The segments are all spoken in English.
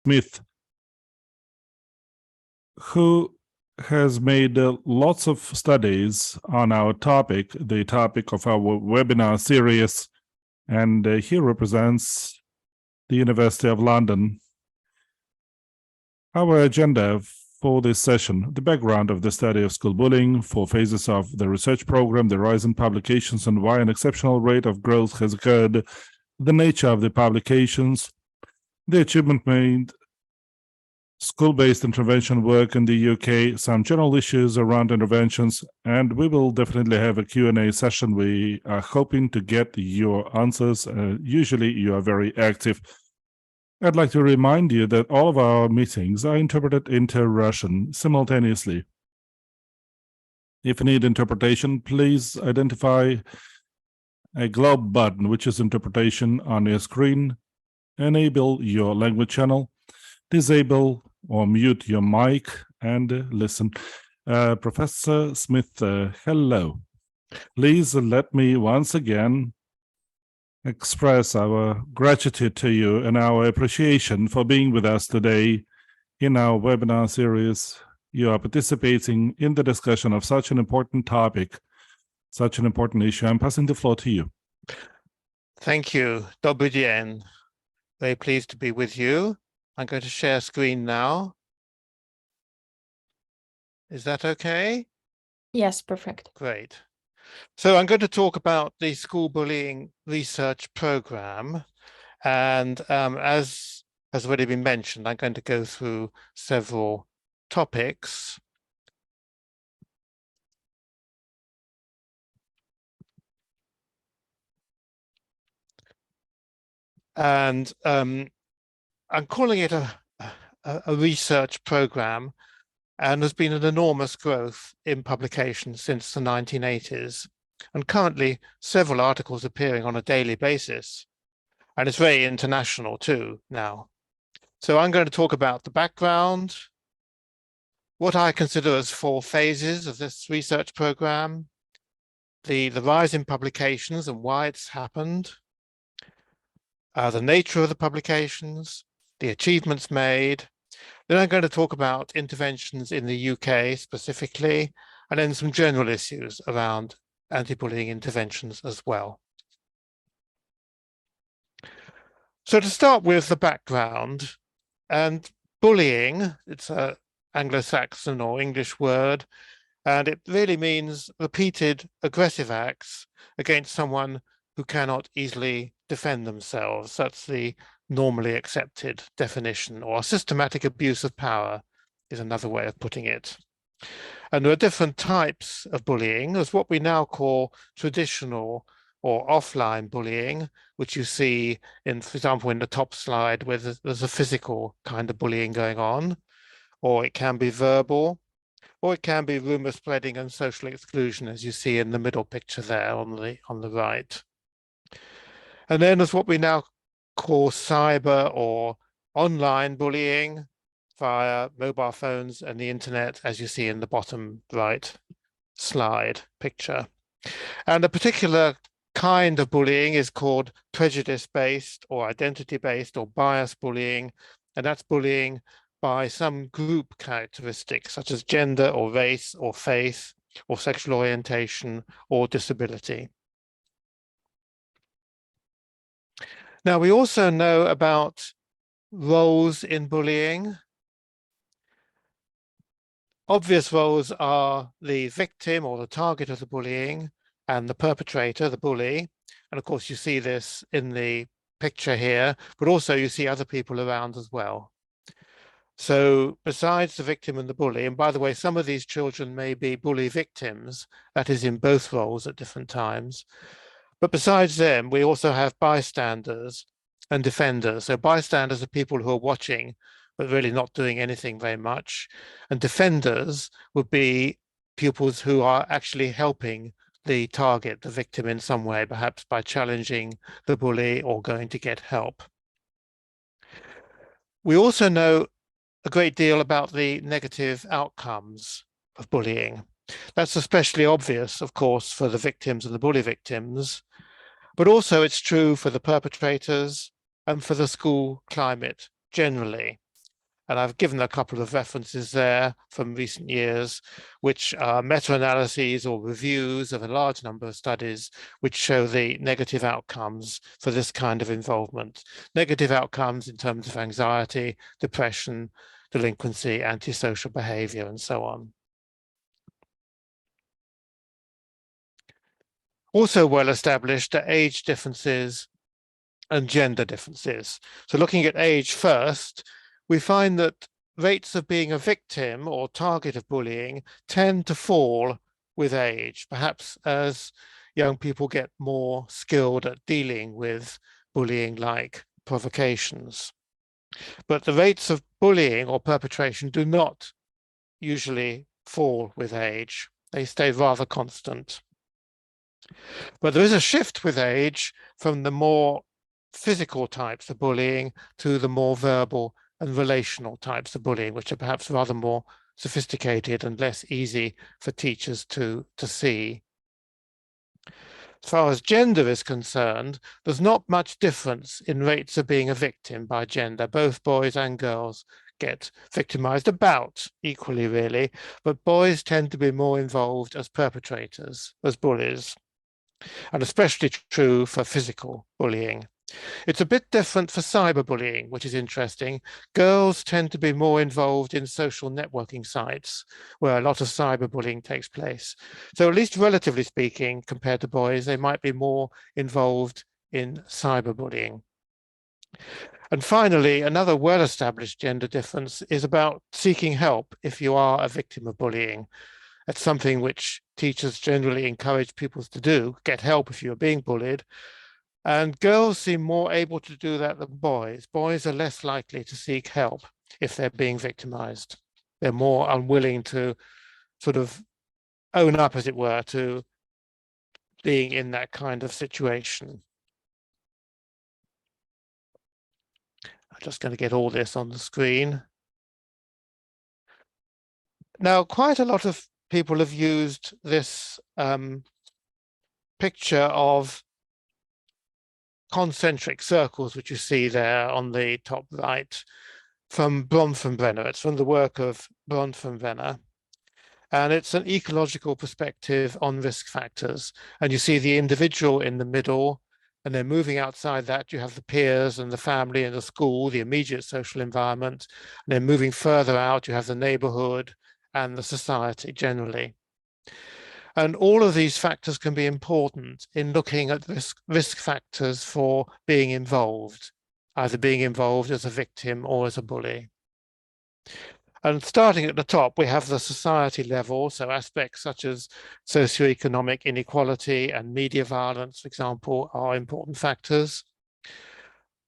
Goldsmiths, who has made lots of studies on our topic, the topic of our webinar series, and he represents the University of London. Our agenda for this session: the background of the study of school bullying, 4 phases of the research program, the rise in publications and why an exceptional rate of growth has occurred, the nature of the publications, the achievement made, school-based intervention work in the UK, some general issues around interventions, and we will definitely have a Q&A session. We are hoping to get your answers. Usually you are very active. I'd like to remind you that all of our meetings are interpreted into Russian simultaneously. If you need interpretation, please identify a globe button, which is interpretation, on your screen. Enable your language channel, disable or mute your mic, and listen. Professor Smith, hello. Please let me once again express our gratitude to you and our appreciation for being with us today in our webinar series. You are participating in the discussion of such an important topic, such an important issue. I'm passing the floor to you. Thank you. Dobry dzień. Very pleased to be with you. I'm going to share screen now. Is that okay? Yes, perfect. Great. So I'm going to talk about the school bullying research program. And as has already been mentioned, I'm going to go through several topics. And I'm calling it a research program, and there's been an enormous growth in publications since the 1980s, and currently several articles appearing on a daily basis, and it's very international too now. So I'm going to talk about the background, what I consider as 4 phases of this research program, the rise in publications and why it's happened, the nature of the publications, the achievements made. Then I'm going to talk about interventions in the UK specifically, and then some general issues around anti-bullying interventions as well. So to start with the background, and bullying, it's an Anglo-Saxon or English word, and it really means repeated aggressive acts against someone who cannot easily defend themselves. That's the normally accepted definition, or systematic abuse of power is another way of putting it. And there are different types of bullying. There's what we now call traditional or offline bullying, which you see in, for example, in the top slide, where there's a physical kind of bullying going on, or it can be verbal, or it can be rumor spreading and social exclusion, as you see in the middle picture there on the right. And then there's what we now call cyber or online bullying via mobile phones and the internet, as you see in the bottom right slide picture. And a particular kind of bullying is called prejudice-based or identity-based or bias bullying, and that's bullying by some group characteristics such as gender or race or faith or sexual orientation or disability. Now, we also know about roles in bullying. Obvious roles are the victim or the target of the bullying and the perpetrator, the bully. And of course, you see this in the picture here, but also you see other people around as well. So besides the victim and the bully, and by the way, some of these children may be bully victims, that is in both roles at different times. But besides them, we also have bystanders and defenders. So bystanders are people who are watching, but really not doing anything very much. And defenders would be pupils who are actually helping the target, the victim, in some way, perhaps by challenging the bully or going to get help. We also know a great deal about the negative outcomes of bullying. That's especially obvious, of course, for the victims and the bully victims, but also it's true for the perpetrators and for the school climate generally. And I've given a couple of references there from recent years, which are meta-analyses or reviews of a large number of studies which show the negative outcomes for this kind of involvement. Negative outcomes in terms of anxiety, depression, delinquency, antisocial behavior, and so on. Also well established are age differences and gender differences. So looking at age first, we find that rates of being a victim or target of bullying tend to fall with age, perhaps as young people get more skilled at dealing with bullying-like provocations. But the rates of bullying or perpetration do not usually fall with age. They stay rather constant. But there is a shift with age from the more physical types of bullying to the more verbal and relational types of bullying, which are perhaps rather more sophisticated and less easy for teachers to see. As far as gender is concerned, there's not much difference in rates of being a victim by gender. Both boys and girls get victimized about equally, really, but boys tend to be more involved as perpetrators, as bullies, and especially true for physical bullying. It's a bit different for cyberbullying, which is interesting. Girls tend to be more involved in social networking sites where a lot of cyberbullying takes place. So at least relatively speaking, compared to boys, they might be more involved in cyberbullying. And finally, another well-established gender difference is about seeking help if you are a victim of bullying. That's something which teachers generally encourage pupils to do, get help if you're being bullied. And girls seem more able to do that than boys. Boys are less likely to seek help if they're being victimized. They're more unwilling to sort of own up, as it were, to being in that kind of situation. I'm just going to get all this on the screen. Now, quite a lot of people have used this picture of concentric circles, which you see there on the top right, from Bronfenbrenner. It's from the work of Bronfenbrenner. And it's an ecological perspective on risk factors. And you see the individual in the middle, and then moving outside that, you have the peers and the family and the school, the immediate social environment. And then moving further out, you have the neighborhood and the society generally. And all of these factors can be important in looking at risk factors for being involved, either being involved as a victim or as a bully. And starting at the top, we have the society level, so aspects such as socioeconomic inequality and media violence, for example, are important factors.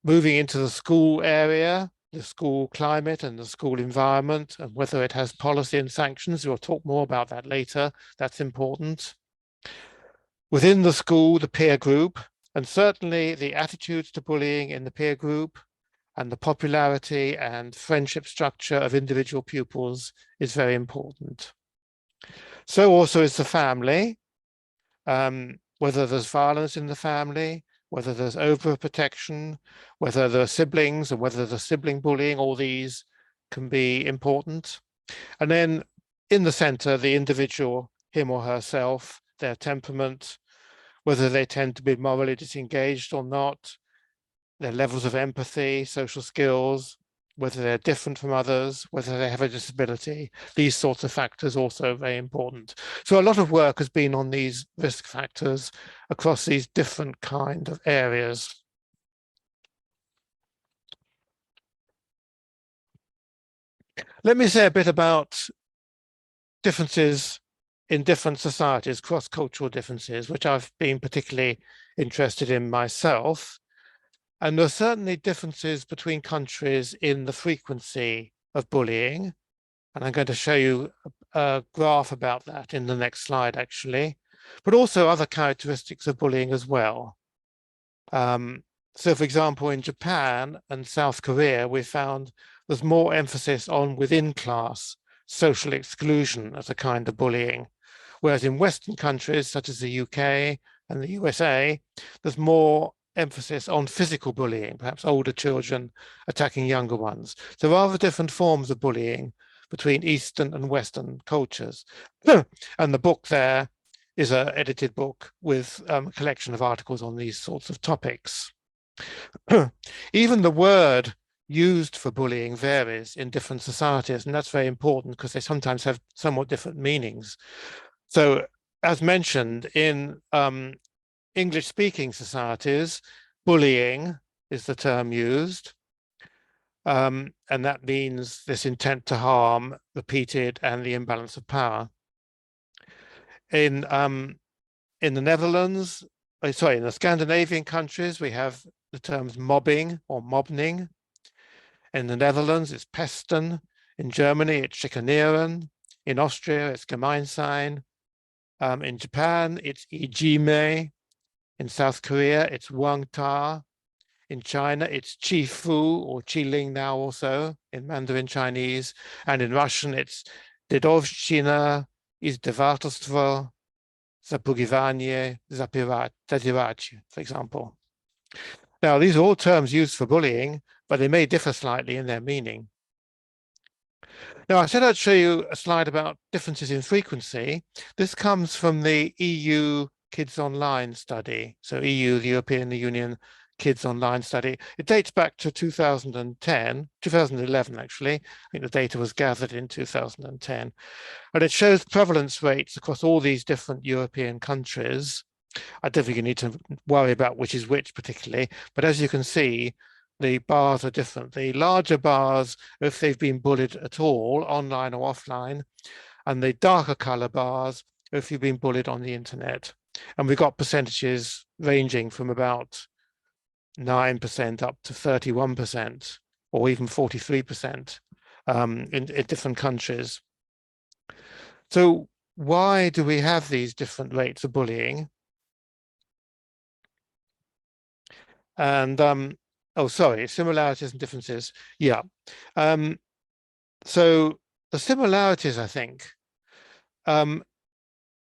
Moving into the school area, the school climate and the school environment, and whether it has policy and sanctions. We'll talk more about that later. That's important. Within the school, the peer group, and certainly the attitudes to bullying in the peer group and the popularity and friendship structure of individual pupils is very important. So also is the family, whether there's violence in the family, whether there's overprotection, whether there are siblings, or whether there's sibling bullying, all these can be important. And then in the center, the individual, him or herself, their temperament, whether they tend to be morally disengaged or not, their levels of empathy, social skills, whether they're different from others, whether they have a disability. These sorts of factors also very important. So a lot of work has been on these risk factors across these different kind of areas. Let me say a bit about differences in different societies, cross-cultural differences, which I've been particularly interested in myself. And there are certainly differences between countries in the frequency of bullying. And I'm going to show you a graph about that in the next slide, actually, but also other characteristics of bullying as well. So, for example, in Japan and South Korea, we found there's more emphasis on within-class social exclusion as a kind of bullying, whereas in Western countries, such as the UK and the USA, there's more emphasis on physical bullying, perhaps older children attacking younger ones. So rather different forms of bullying between Eastern and Western cultures. And the book there is an edited book with a collection of articles on these sorts of topics. Even the word used for bullying varies in different societies, and that's very important because they sometimes have somewhat different meanings. So, as mentioned, in English-speaking societies, bullying is the term used, and that means this intent to harm, repeated, and the imbalance of power. In the Netherlands, sorry, in the Scandinavian countries, we have the terms mobbing or mobning. In the Netherlands, it's pesten. In Germany, it's chikaneren. In Austria, it's Gemeinsein. In Japan, it's ijime. In South Korea, it's wangta. In China, it's chifu or chiling now also in Mandarin Chinese. And in Russian, it's dedovshchina, izdevatelstvo, zapugiwanie, zadiracie, for example. Now, these are all terms used for bullying, but they may differ slightly in their meaning. Now, I said I'd show you a slide about differences in frequency. This comes from the EU Kids Online study. So EU, the European Union Kids Online study. It dates back to 2011, actually. I think the data was gathered in 2010. And it shows prevalence rates across all these different European countries. I don't think you need to worry about which is which particularly, but as you can see, the bars are different. The larger bars, if they've been bullied at all, online or offline, and the darker color bars, if you've been bullied on the internet. And we've got percentages ranging from about 9% up to 31%, or even 43% in different countries. So why do we have these different rates of bullying? And oh, sorry, similarities and differences. Yeah. So the similarities, I think, are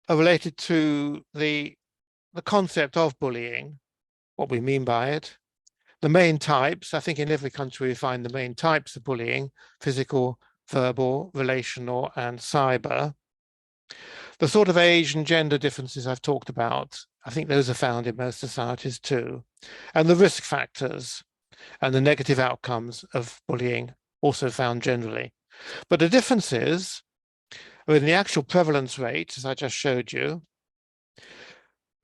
related to the concept of bullying, what we mean by it. The main types, I think in every country we find the main types of bullying: physical, verbal, relational, and cyber. The sort of age and gender differences I've talked about, I think those are found in most societies too. And the risk factors and the negative outcomes of bullying also found generally. But the differences are in the actual prevalence rate, as I just showed you.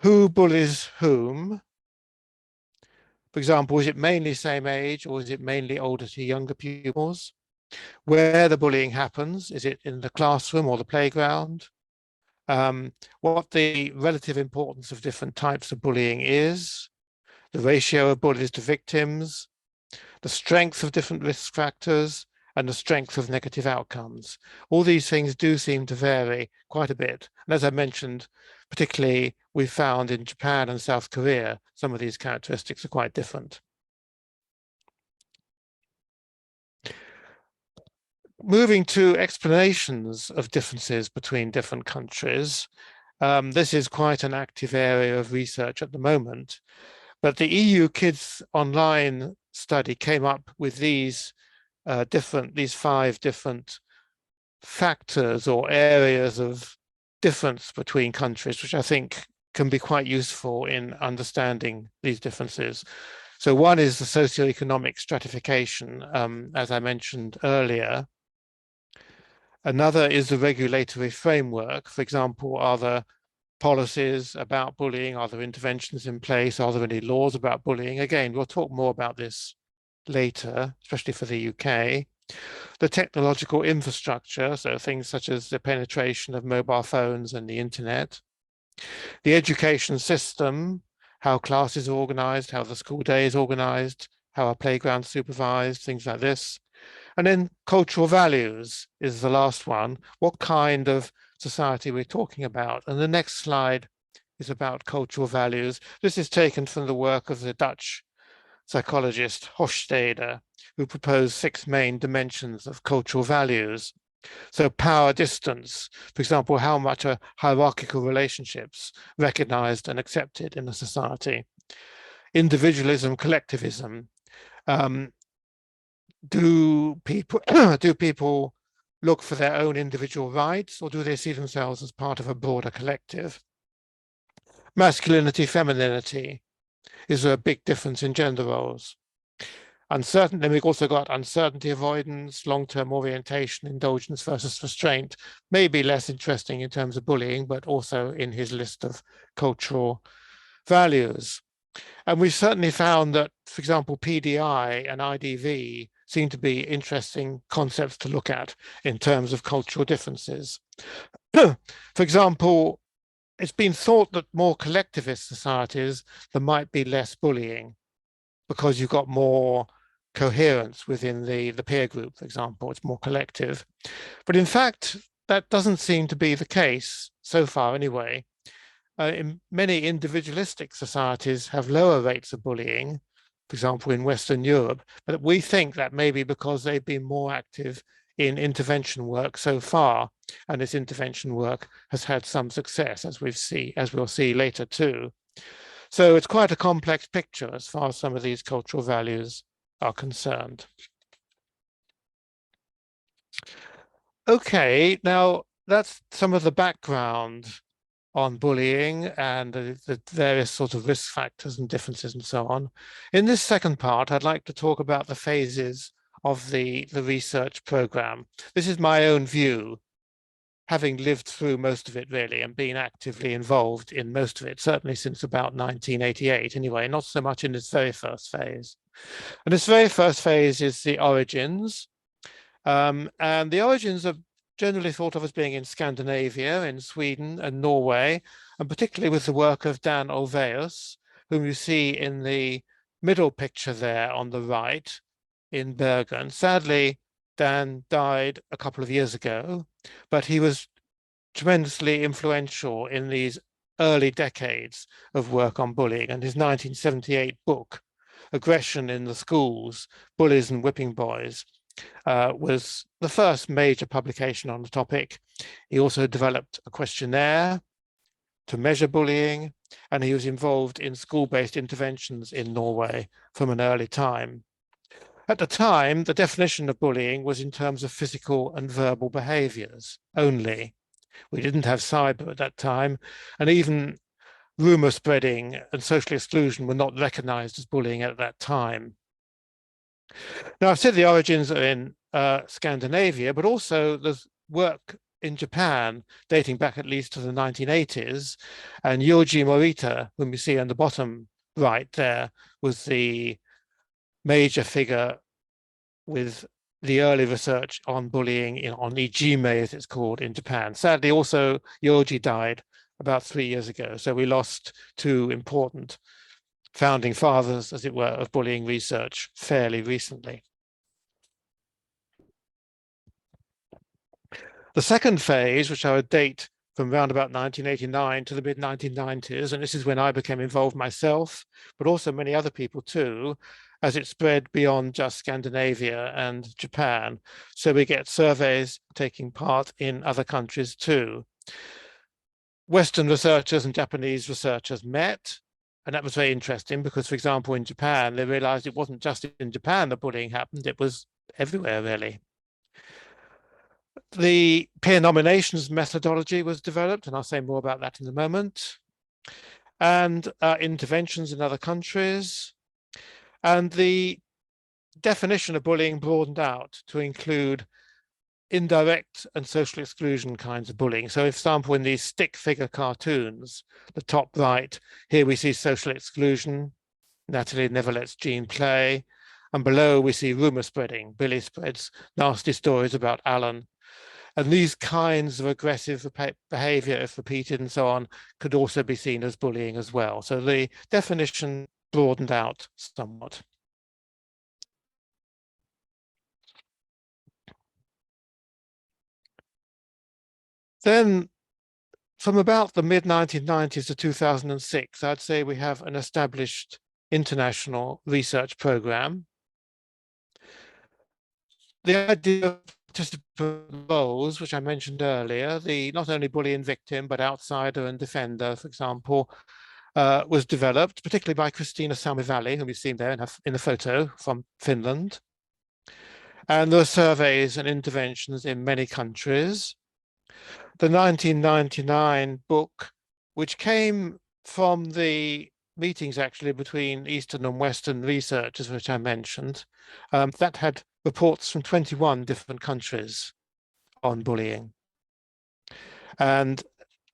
Who bullies whom? For example, is it mainly same age or is it mainly older to younger pupils? Where the bullying happens, is it in the classroom or the playground? What the relative importance of different types of bullying is, the ratio of bullies to victims, the strength of different risk factors, and the strength of negative outcomes. All these things do seem to vary quite a bit. And as I mentioned, particularly we found in Japan and South Korea, some of these characteristics are quite different. Moving to explanations of differences between different countries, this is quite an active area of research at the moment. But the EU Kids Online study came up with these 5 different factors or areas of difference between countries, which I think can be quite useful in understanding these differences. So one is the socioeconomic stratification, as I mentioned earlier. Another is the regulatory framework. For example, are there policies about bullying? Are there interventions in place? Are there any laws about bullying? Again, we'll talk more about this later, especially for the UK. The technological infrastructure, so things such as the penetration of mobile phones and the internet. The education system, how classes are organized, how the school day is organized, how our playgrounds supervised, things like this. And then cultural values is the last one. What kind of society we're talking about? And the next slide is about cultural values. This is taken from the work of the Dutch psychologist Hofstede, who proposed 6 main dimensions of cultural values. So power distance, for example, how much are hierarchical relationships recognized and accepted in a society? individualism, collectivism. Do people look for their own individual rights, or do they see themselves as part of a broader collective? Masculinity, femininity. Is there a big difference in gender roles? Uncertain, then we've also got uncertainty avoidance, long-term orientation, indulgence versus restraint. Maybe less interesting in terms of bullying, but also in his list of cultural values. And we've certainly found that, for example, PDI and IDV seem to be interesting concepts to look at in terms of cultural differences. For example, it's been thought that more collectivist societies, there might be less bullying because you've got more coherence within the peer group, for example, it's more collective. But in fact, that doesn't seem to be the case so far anyway. In many individualistic societies have lower rates of bullying, for example, in Western Europe, but we think that may be because they've been more active in intervention work so far, and this intervention work has had some success, as we'll see later too. So it's quite a complex picture as far as some of these cultural values are concerned. Okay, now that's some of the background on bullying and the various sort of risk factors and differences and so on. In this second part, I'd like to talk about the phases of the research program. This is my own view, having lived through most of it really and been actively involved in most of it, certainly since about 1988 anyway, not so much in this very first phase. And this very first phase is the origins. And the origins are generally thought of as being in Scandinavia, in Sweden and Norway, and particularly with the work of Dan Olweus, whom you see in the middle picture there on the right in Bergen. Sadly, Dan died a couple of years ago, but he was tremendously influential in these early decades of work on bullying, and his 1978 book, Aggression in the Schools, Bullies and Whipping Boys, was the first major publication on the topic. He also developed a questionnaire to measure bullying, and he was involved in school-based interventions in Norway from an early time. At the time, the definition of bullying was in terms of physical and verbal behaviors only. We didn't have cyber at that time, and even rumor spreading and social exclusion were not recognized as bullying at that time. Now, I've said the origins are in Scandinavia, but also there's work in Japan dating back at least to the 1980s. And Yoji Morita, whom you see on the bottom right there, was the major figure with the early research on bullying on Ijime, as it's called in Japan. Sadly, also Yoji died about 3 years ago. So we lost two important founding fathers, as it were, of bullying research fairly recently. The second phase, which I would date from around about 1989 to the mid-1990s, and this is when I became involved myself, but also many other people too, as it spread beyond just Scandinavia and Japan. So we get surveys taking part in other countries too. Western researchers and Japanese researchers met, and that was very interesting because, for example, in Japan, they realized it wasn't just in Japan that bullying happened, it was everywhere really. The peer nominations methodology was developed, and I'll say more about that in a moment. And interventions in other countries. And the definition of bullying broadened out to include indirect and social exclusion kinds of bullying. So, for example, in these stick figure cartoons, the top right, here we see social exclusion. Natalie never lets Jean play. And below we see rumor spreading. Billy spreads nasty stories about Alan. And these kinds of aggressive behavior, if repeated and so on, could also be seen as bullying as well. So the definition broadened out somewhat. Then from about the mid-1990s to 2006, I'd say we have an established international research program. The idea of participant roles, which I mentioned earlier, the not only bully and victim, but outsider and defender, for example, was developed, particularly by Christina Salmivalli, whom we've seen there in the photo from Finland. And there were surveys and interventions in many countries. The 1999 book, which came from the meetings actually between Eastern and Western researchers, which I mentioned, that had reports from 21 different countries on bullying. And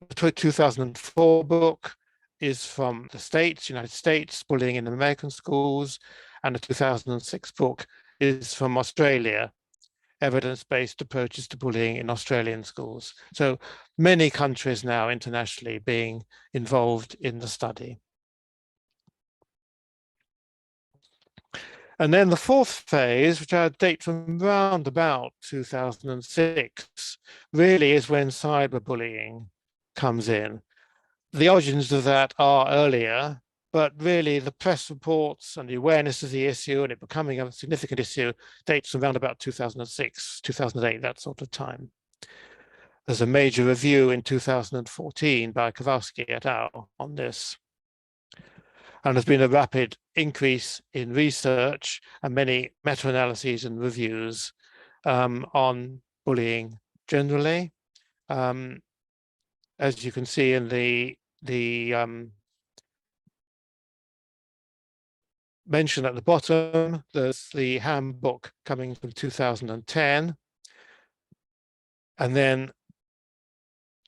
the 2004 book is from the States, United States, bullying in American schools, and the 2006 book is from Australia, evidence-based approaches to bullying in Australian schools. So many countries now internationally being involved in the study. And then the fourth phase, which I date from around about 2006, really is when cyberbullying comes in. The origins of that are earlier, but really the press reports and the awareness of the issue and it becoming a significant issue dates from around about 2006, 2008, that sort of time. There's a major review in 2014 by Kowalski et al. On this. And there's been a rapid increase in research and many meta-analyses and reviews on bullying generally. As you can see in the mention at the bottom, there's the handbook coming from 2010. And then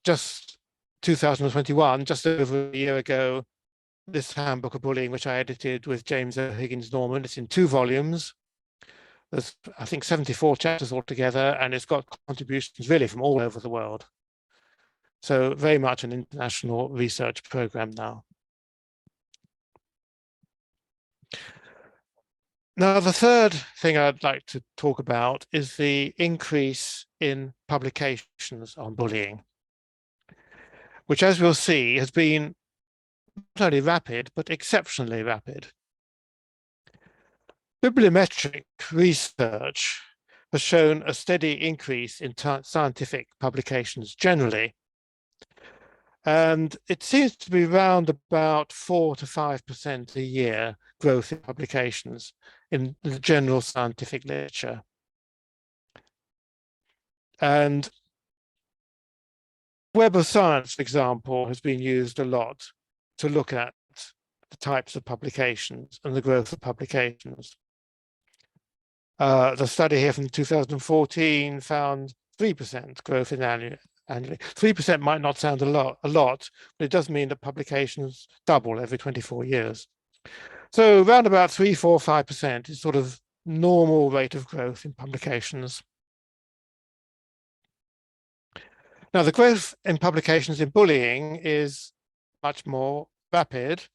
just 2021, just over a year ago, this handbook of bullying, which I edited with James O'Higgins Norman. It's in 2 volumes. There's, I think, 74 chapters altogether, and it's got contributions really from all over the world. So very much an international research program now. Now, the third thing I'd like to talk about is the increase in publications on bullying, which, as we'll see, has been not only rapid, but exceptionally rapid. Bibliometric research has shown a steady increase in scientific publications generally. And it seems to be around about 4 to 5% a year growth in publications in the general scientific literature. And Web of Science, for example, has been used a lot to look at the types of publications and the growth of publications. The study here from 2014 found 3% growth in annually. 3% might not sound a lot, but it does mean that publications double every 24 years. So around about 3, 4, 5% is sort of normal rate of growth in publications. Now, the growth in publications in bullying is much more rapid.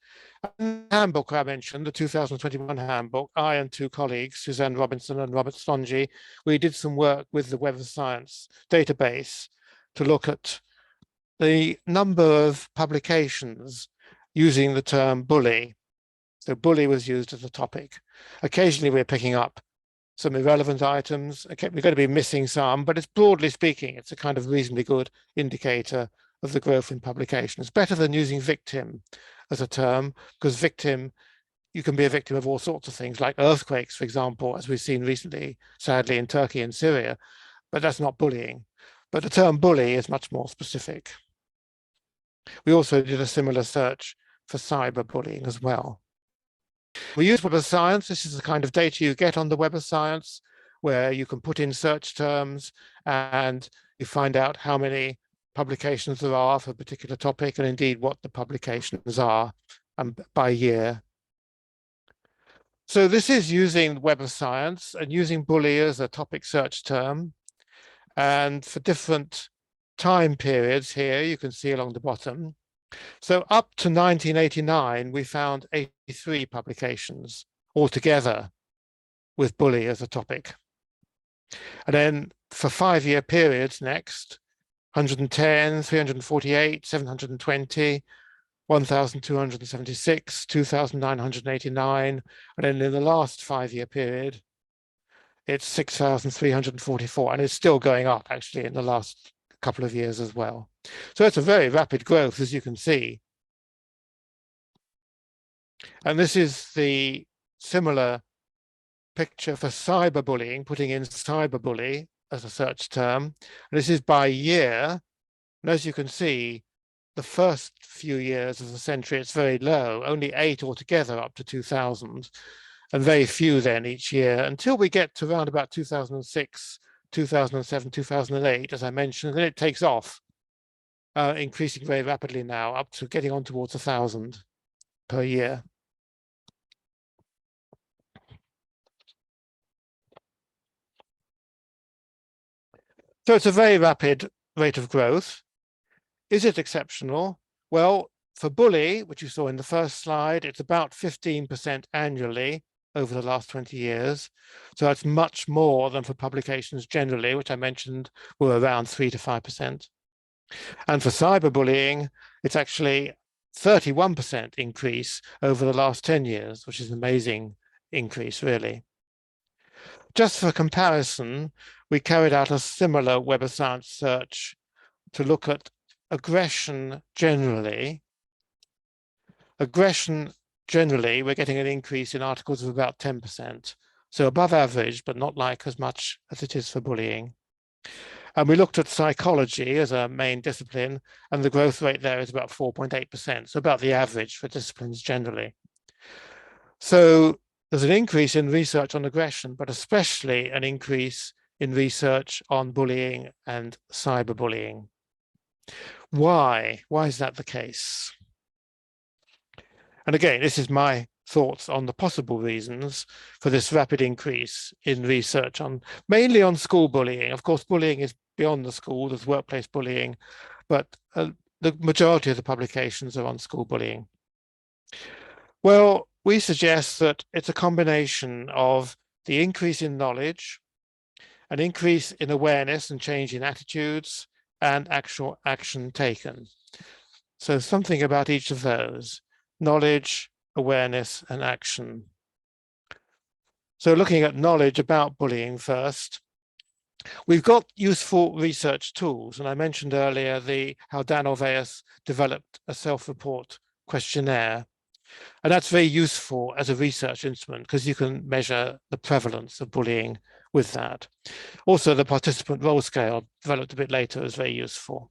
In the handbook I mentioned, the 2021 handbook, I and 2 colleagues, Suzanne Robinson and Robert Stonji, we did some work with the Web of Science database to look at the number of publications using the term bully. So bully was used as a topic. Occasionally we're picking up some irrelevant items. Okay, we're going to be missing some, but it's broadly speaking, it's a kind of reasonably good indicator of the growth in publications. Better than using victim as a term, because victim, you can be a victim of all sorts of things, like earthquakes, for example, as we've seen recently, sadly, in Turkey and Syria, but that's not bullying. But the term bully is much more specific. We also did a similar search for cyberbullying as well. We use Web of Science. This is the kind of data you get on the Web of Science, where you can put in search terms and you find out how many publications there are for a particular topic, and indeed what the publications are by year. So this is using Web of Science and using bully as a topic search term. And for different time periods here, you can see along the bottom. So up to 1989, we found 83 publications altogether with bully as a topic. And then for 5-year periods next, 110, 348, 720, 1,276, 2,989. And then in the last 5-year period, it's 6,344, and it's still going up actually in the last couple of years as well. So it's a very rapid growth, as you can see. And this is the similar picture for cyberbullying, putting in cyberbully as a search term. And this is by year. And as you can see, the first few years of the century, it's very low, only 8 altogether up to 2000, and very few then each year, until we get to around about 2006, 2007, 2008, as I mentioned, then it takes off, increasing very rapidly now, up to getting on towards 1,000 per year. So it's a very rapid rate of growth. Is it exceptional? Well, for bully, which you saw in the first slide, it's about 15% annually over the last 20 years. So that's much more than for publications generally, which I mentioned were around 3 to 5%. And for cyberbullying, it's actually 31% increase over the last 10 years, which is an amazing increase, really. Just for comparison, we carried out a similar Web of Science search to look at aggression generally. Aggression generally, we're getting an increase in articles of about 10%. So above average, but not like as much as it is for bullying. And we looked at psychology as a main discipline, and the growth rate there is about 4.8%, so about the average for disciplines generally. So there's an increase in research on aggression, but especially an increase in research on bullying and cyberbullying. Why? Why is that the case? And again, this is my thoughts on the possible reasons for this rapid increase in research on mainly on school bullying. Of course, bullying is beyond the school, there's workplace bullying, but the majority of the publications are on school bullying. Well, we suggest that it's a combination of the increase in knowledge, an increase in awareness and change in attitudes, and actual action taken. So something about each of those: knowledge, awareness, and action. So looking at knowledge about bullying first, we've got useful research tools. And I mentioned earlier how Dan Orveus developed a self-report questionnaire. And that's very useful as a research instrument because you can measure the prevalence of bullying with that. Also, the participant role scale, developed a bit later, is very useful.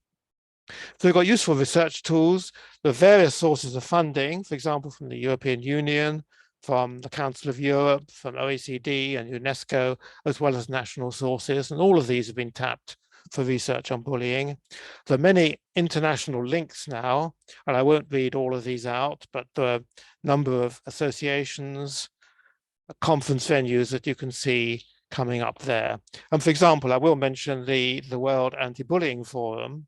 So we've got useful research tools, the various sources of funding, for example, from the European Union, from the Council of Europe, from OECD and UNESCO, as well as national sources. And all of these have been tapped for research on bullying. There are many international links now, and I won't read all of these out, but there are a number of associations, conference venues that you can see coming up there. And for example, I will mention the World Anti-Bullying Forum,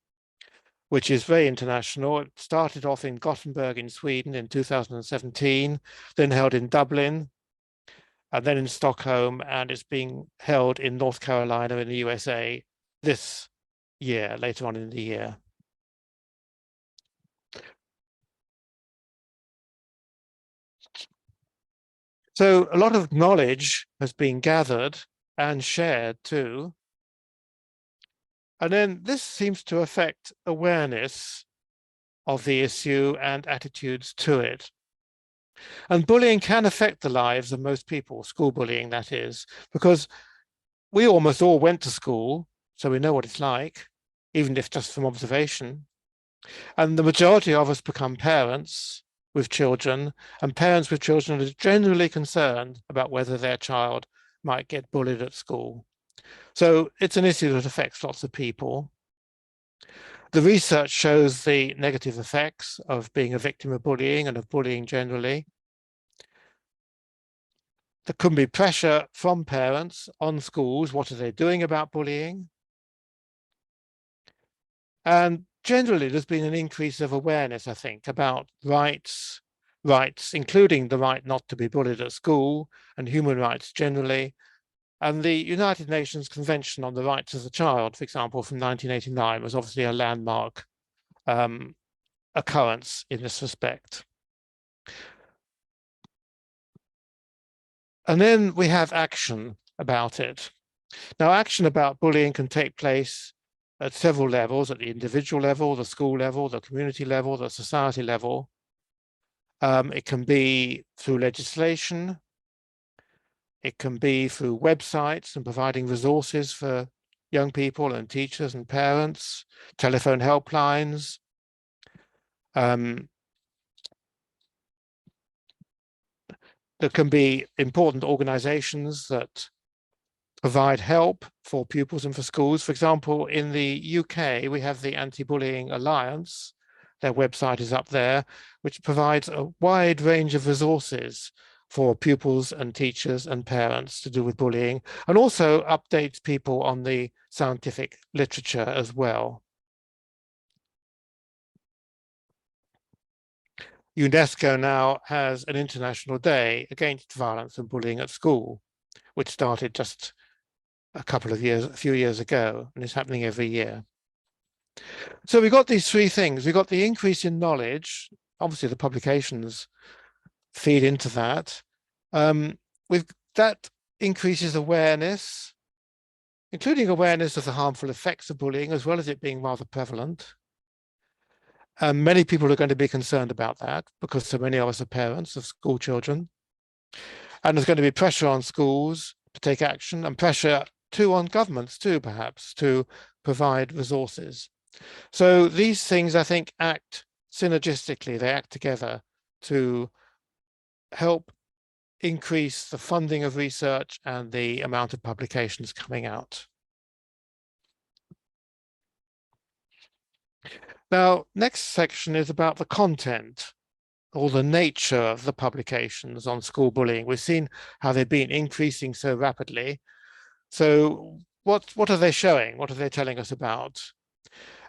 which is very international. It started off in Gothenburg in Sweden in 2017, then held in Dublin, and then in Stockholm, and it's being held in North Carolina in the USA this year, later on in the year. So a lot of knowledge has been gathered and shared too. And then this seems to affect awareness of the issue and attitudes to it. And bullying can affect the lives of most people, school bullying that is, because we almost all went to school, so we know what it's like, even if just from observation. And the majority of us become parents with children, and parents with children are generally concerned about whether their child might get bullied at school. So it's an issue that affects lots of people. The research shows the negative effects of being a victim of bullying and of bullying generally. There can be pressure from parents on schools. What are they doing about bullying? And generally, there's been an increase of awareness, I think, about rights, including the right not to be bullied at school, and human rights generally. And the United Nations Convention on the Rights of the Child, for example, from 1989, was obviously a landmark occurrence in this respect. And then we have action about it. Now, action about bullying can take place at several levels, at the individual level, the school level, the community level, the society level. It can be through legislation. It can be through websites and providing resources for young people and teachers and parents, telephone helplines. There can be important organizations that provide help for pupils and for schools. For example, in the UK, we have the Anti-Bullying Alliance. Their website is up there, which provides a wide range of resources for pupils and teachers and parents to do with bullying, and also updates people on the scientific literature as well. UNESCO now has an International Day Against Violence and Bullying at School, which started just a few years ago, and is happening every year. So we got these three things. We got the increase in knowledge. Obviously, the publications feed into that. That increases awareness, including awareness of the harmful effects of bullying, as well as it being rather prevalent. Many people are going to be concerned about that because so many of us are parents of school children. And there's going to be pressure on schools to take action, and pressure too on governments too, perhaps, to provide resources. So these things, I think, act synergistically. They act together to help increase the funding of research and the amount of publications coming out. Now, next section is about the content or the nature of the publications on school bullying. We've seen how they've been increasing so rapidly. So what are they showing? What are they telling us about?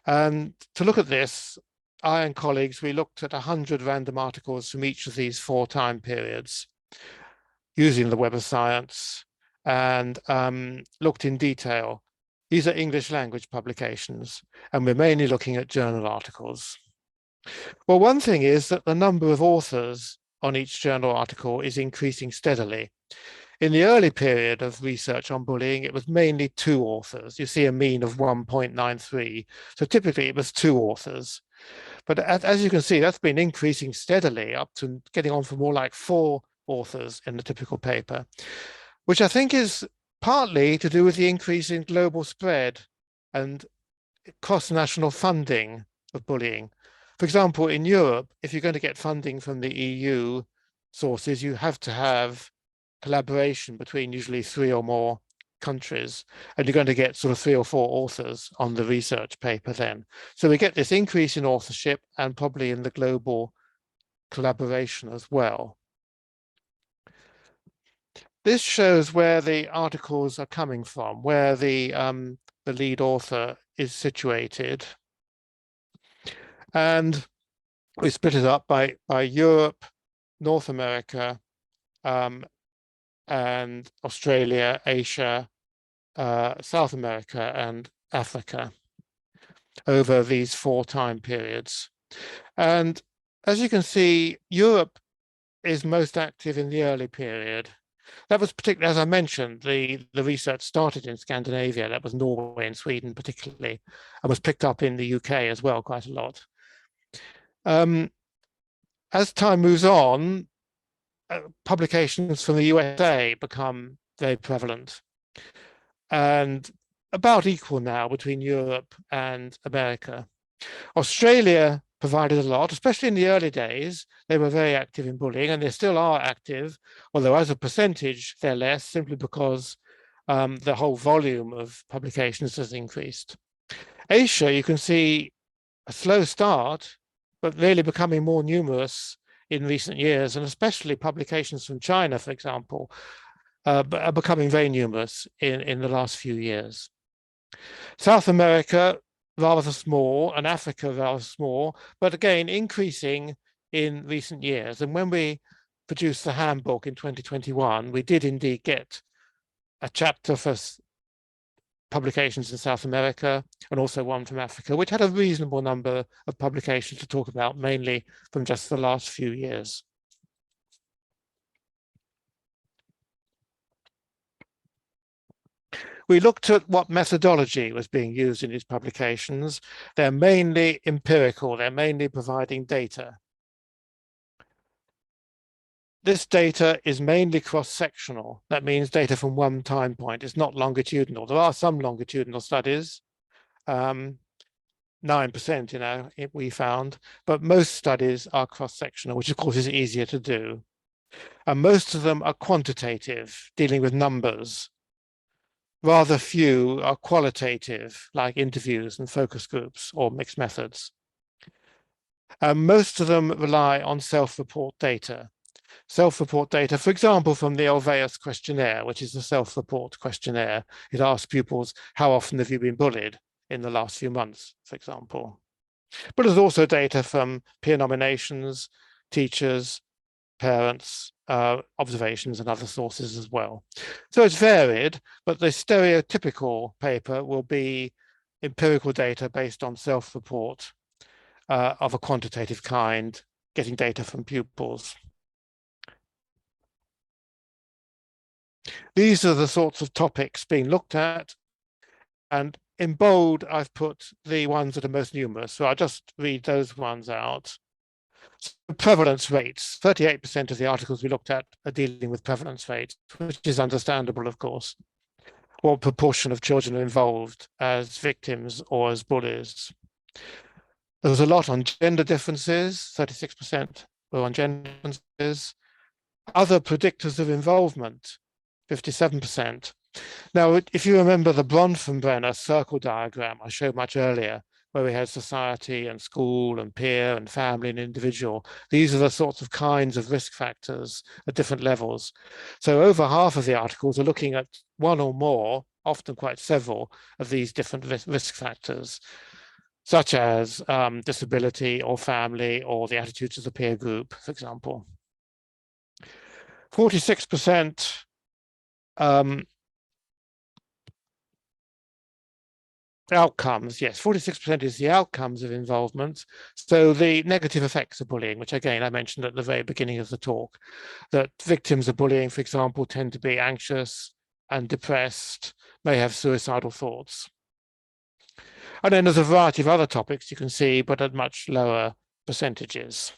And to look at this, I and colleagues, we looked at 100 random articles from each of these 4 time periods using the Web of Science, and looked in detail. These are English language publications, and we're mainly looking at journal articles. Well, one thing is that the number of authors on each journal article is increasing steadily. In the early period of research on bullying, it was mainly 2 authors. You see a mean of 1.93. So typically it was 2 authors. But as you can see, that's been increasing steadily up to getting on for more like 4 authors in the typical paper, which I think is partly to do with the increase in global spread and cross-national funding of bullying. For example, in Europe, if you're going to get funding from the EU sources, you have to have collaboration between usually 3 or more countries, and you're going to get sort of 3 or 4 authors on the research paper then. So we get this increase in authorship and probably in the global collaboration as well. This shows where the articles are coming from, where the lead author is situated. And we split it up by Europe, North America, and Australia, Asia, South America, and Africa over these 4 time periods. And as you can see, Europe is most active in the early period. That was particularly, as I mentioned, the research started in Scandinavia. That was Norway and Sweden particularly, and was picked up in the UK as well quite a lot. As time moves on, publications from the USA become very prevalent and about equal now between Europe and America. Australia provided a lot, especially in the early days. They were very active in bullying, and they still are active, although as a percentage, they're less, simply because the whole volume of publications has increased. Asia, you can see a slow start, but really becoming more numerous in recent years, and especially publications from China, for example, are becoming very numerous in the last few years. South America, rather small, and Africa, rather small, but again, increasing in recent years. And when we produced the handbook in 2021, we did indeed get a chapter for publications in South America and also one from Africa, which had a reasonable number of publications to talk about, mainly from just the last few years. We looked at what methodology was being used in these publications. They're mainly empirical. They're mainly providing data. this data is mainly cross-sectional. That means data from one time point. It's not longitudinal. There are some longitudinal studies, 9%, we found, but most studies are cross-sectional, which of course is easier to do. And most of them are quantitative, dealing with numbers. Rather few are qualitative, like interviews and focus groups or mixed methods. Most of them rely on self-report data. Self-report data, for example, from the Ulvaeus questionnaire, which is a self-report questionnaire. It asks pupils, how often have you been bullied in the last few months, for example. But there's also data from peer nominations, teachers, parents, observations, and other sources as well. So it's varied, but the stereotypical paper will be empirical data based on self-report of a quantitative kind, getting data from pupils. These are the sorts of topics being looked at, and in bold, I've put the ones that are most numerous. So I'll just read those ones out. So prevalence rates, 38% of the articles we looked at are dealing with prevalence rates, which is understandable, of course. What proportion of children are involved as victims or as bullies? There was a lot on gender differences, 36% were on gender differences. Other predictors of involvement, 57%. Now, if you remember the Bronfenbrenner circle diagram I showed much earlier, where we had society and school and peer and family and individual, these are the sorts of kinds of risk factors at different levels. So over half of the articles are looking at one or more, often quite several, of these different risk factors, such as disability or family or the attitudes of the peer group, for example. 46% outcomes, yes, 46% is the outcomes of involvement. So the negative effects of bullying, which again, I mentioned at the very beginning of the talk, that victims of bullying, for example, tend to be anxious and depressed, may have suicidal thoughts. And then there's a variety of other topics you can see, but at much lower percentages.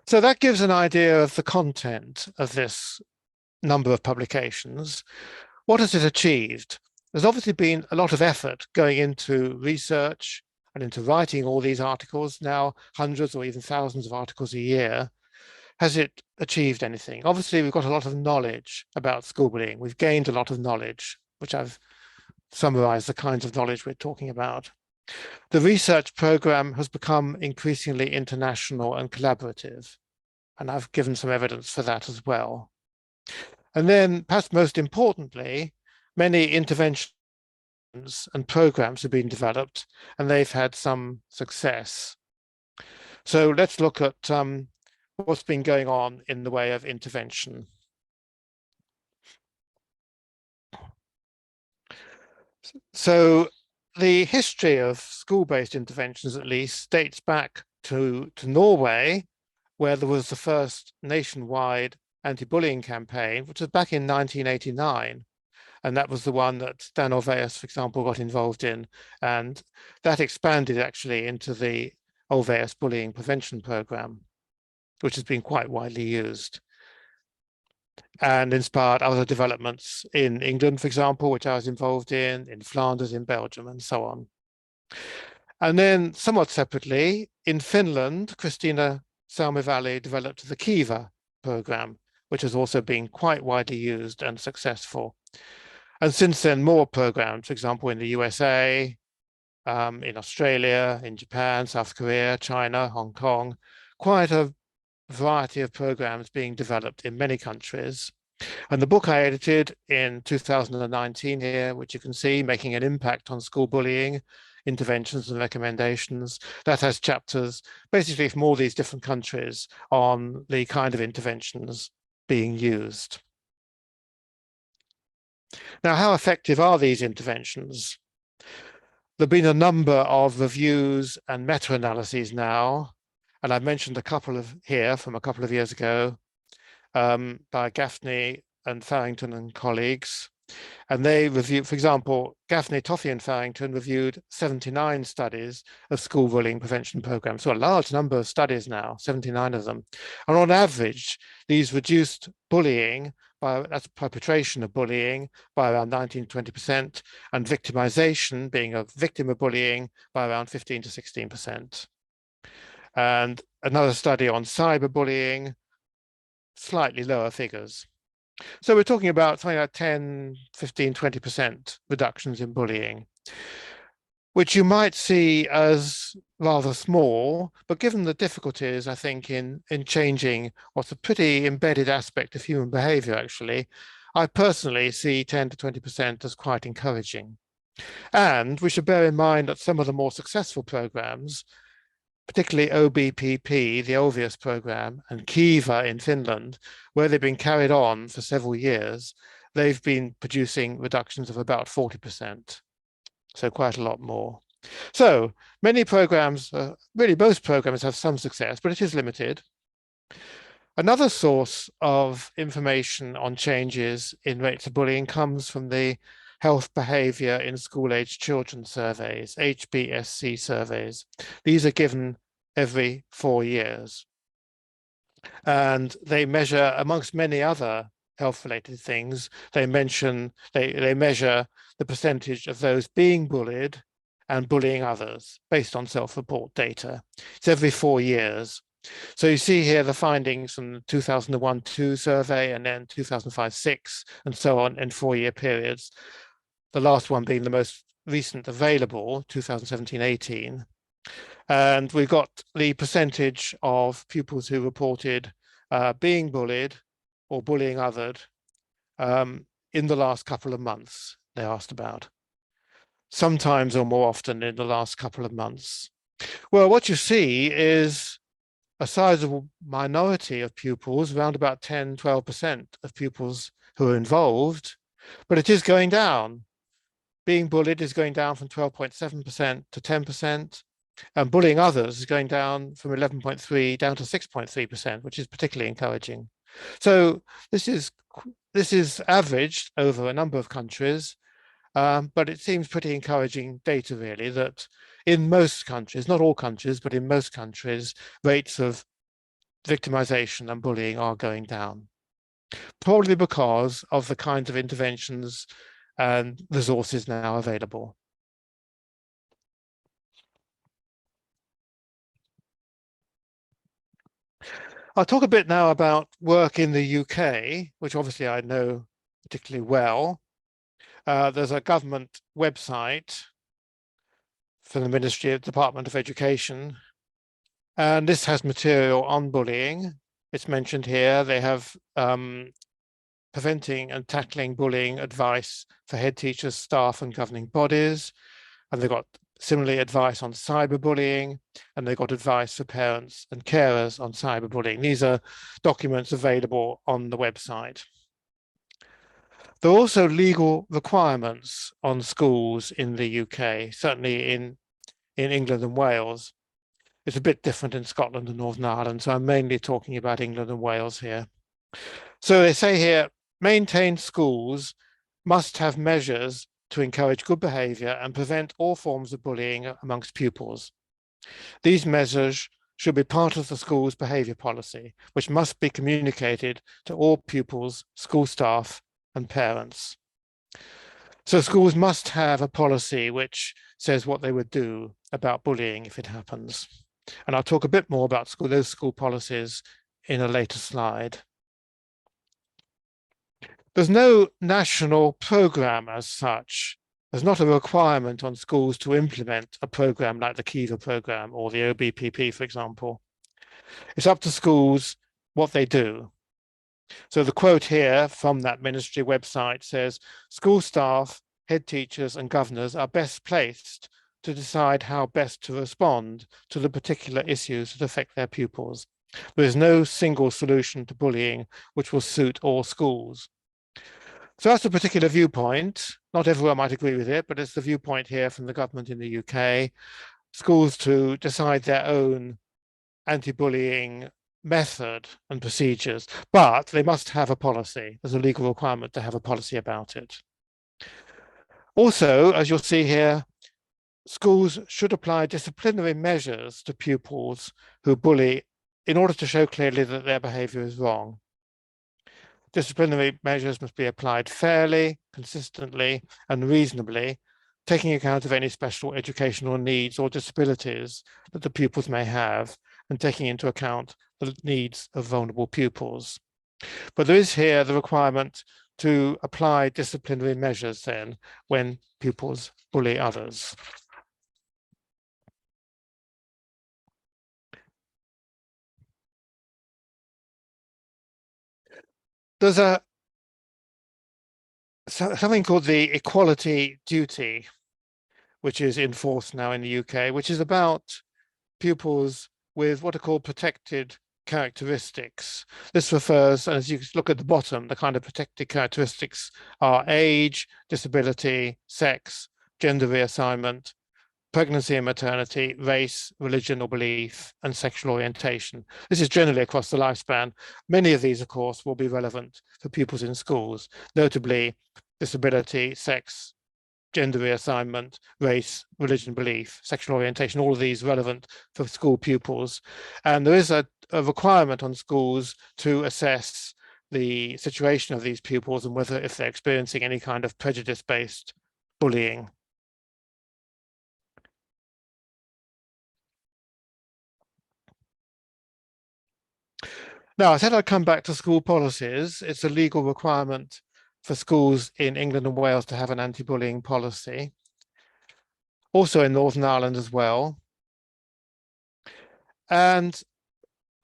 So that gives an idea of the content of this number of publications. What has it achieved? There's obviously been a lot of effort going into research and into writing all these articles, now hundreds or even thousands of articles a year. Has it achieved anything? Obviously, we've got a lot of knowledge about school bullying. We've gained a lot of knowledge, which I've summarized the kinds of knowledge we're talking about. The research program has become increasingly international and collaborative, and I've given some evidence for that as well. And then, perhaps most importantly, many interventions and programs have been developed, and they've had some success. So let's look at what's been going on in the way of intervention. So the history of school-based interventions, at least, dates back to Norway, where there was the first nationwide anti-bullying campaign, which was back in 1989. And that was the one that Dan Ulvaeus, for example, got involved in. And that expanded actually into the Ulvaeus bullying prevention program, which has been quite widely used and inspired other developments in England, for example, which I was involved in Flanders, in Belgium, and so on. And then somewhat separately, in Finland, Christina Salmivalli developed the Kiva program, which has also been quite widely used and successful. And since then, more programs, for example, in the USA, in Australia, in Japan, South Korea, China, Hong Kong, quite a variety of programs being developed in many countries. And the book I edited in 2019 here, which you can see, Making an Impact on School Bullying, Interventions and Recommendations, that has chapters basically from all these different countries on the kind of interventions being used. Now, how effective are these interventions? There have been a number of reviews and meta-analyses now, and I've mentioned a couple of here from a couple of years ago by Gaffney and Farrington and colleagues. And they reviewed, for example, Gaffney, Toffey and Farrington reviewed 79 studies of school bullying prevention programs. So a large number of studies now, 79 of them. And on average, these reduced bullying that's perpetration of bullying by around 19 to 20%, and victimization, being a victim of bullying, by around 15 to 16%. And another study on cyberbullying, slightly lower figures. So we're talking about something like 10, 15, 20% reductions in bullying, which you might see as rather small, but given the difficulties, I think, in changing what's a pretty embedded aspect of human behavior, actually, I personally see 10 to 20% as quite encouraging. And we should bear in mind that some of the more successful programs, particularly OBPP, the Olvius program, and Kiva in Finland, where they've been carried on for several years, they've been producing reductions of about 40%. So quite a lot more. So many programs, really most programs have some success, but it is limited. Another source of information on changes in rates of bullying comes from the Health Behavior in School-Aged Children surveys, HBSC surveys. These are given every 4 years. And they measure, amongst many other health-related things, they measure the percentage of those being bullied and bullying others based on self-report data. It's every 4 years. So you see here the findings from the 2001-2 survey, and then 2005-6, and so on in 4-year periods. The last one being the most recent available, 2017-18. And we've got the percentage of pupils who reported being bullied or bullying othered in the last couple of months, they asked about. Sometimes or more often in the last couple of months. Well, what you see is a sizable minority of pupils, around about 10, 12% of pupils who are involved, but it is going down. Being bullied is going down from 12.7% to 10%, and bullying others is going down from 11.3 down to 6.3%, which is particularly encouraging. So this is averaged over a number of countries, but it seems pretty encouraging data, really, that in most countries, not all countries, but in most countries, rates of victimization and bullying are going down, probably because of the kinds of interventions and resources now available. I'll talk a bit now about work in the UK, which obviously I know particularly well. There's a government website for the Department of Education, and this has material on bullying. It's mentioned here. They have preventing and tackling bullying advice for head teachers, staff, and governing bodies. And they've got similarly advice on cyberbullying, and they've got advice for parents and carers on cyberbullying. These are documents available on the website. There are also legal requirements on schools in the UK, certainly in England and Wales. It's a bit different in Scotland and Northern Ireland, so I'm mainly talking about England and Wales here. So they say here, maintained schools must have measures to encourage good behavior and prevent all forms of bullying amongst pupils. These measures should be part of the school's behavior policy, which must be communicated to all pupils, school staff, and parents. So schools must have a policy which says what they would do about bullying if it happens. And I'll talk a bit more about those school policies in a later slide. There's no national program as such. There's not a requirement on schools to implement a program like the Kiva program or the OBPP, for example. It's up to schools what they do. So the quote here from that ministry website says, school staff, head teachers, and governors are best placed to decide how best to respond to the particular issues that affect their pupils. There is no single solution to bullying which will suit all schools. So that's a particular viewpoint. Not everyone might agree with it, but it's the viewpoint here from the government in the UK. Schools to decide their own anti-bullying method and procedures, but they must have a policy. There's a legal requirement to have a policy about it. Also, as you'll see here, schools should apply disciplinary measures to pupils who bully in order to show clearly that their behavior is wrong. Disciplinary measures must be applied fairly, consistently, and reasonably, taking account of any special educational needs or disabilities that the pupils may have, and taking into account the needs of vulnerable pupils. But there is here the requirement to apply disciplinary measures then when pupils bully others. There's something called the equality duty, which is in force now in the UK, which is about pupils with what are called protected characteristics. This refers, as you look at the bottom, the kind of protected characteristics are age, disability, sex, gender reassignment, pregnancy and maternity, race, religion or belief, and sexual orientation. This is generally across the lifespan. Many of these, of course, will be relevant for pupils in schools, notably disability, sex, gender reassignment, race, religion, belief, sexual orientation, all of these relevant for school pupils. And there is a requirement on schools to assess the situation of these pupils and whether if they're experiencing any kind of prejudice-based bullying. Now, I said I'd come back to school policies. It's a legal requirement for schools in England and Wales to have an anti-bullying policy. Also in Northern Ireland as well. And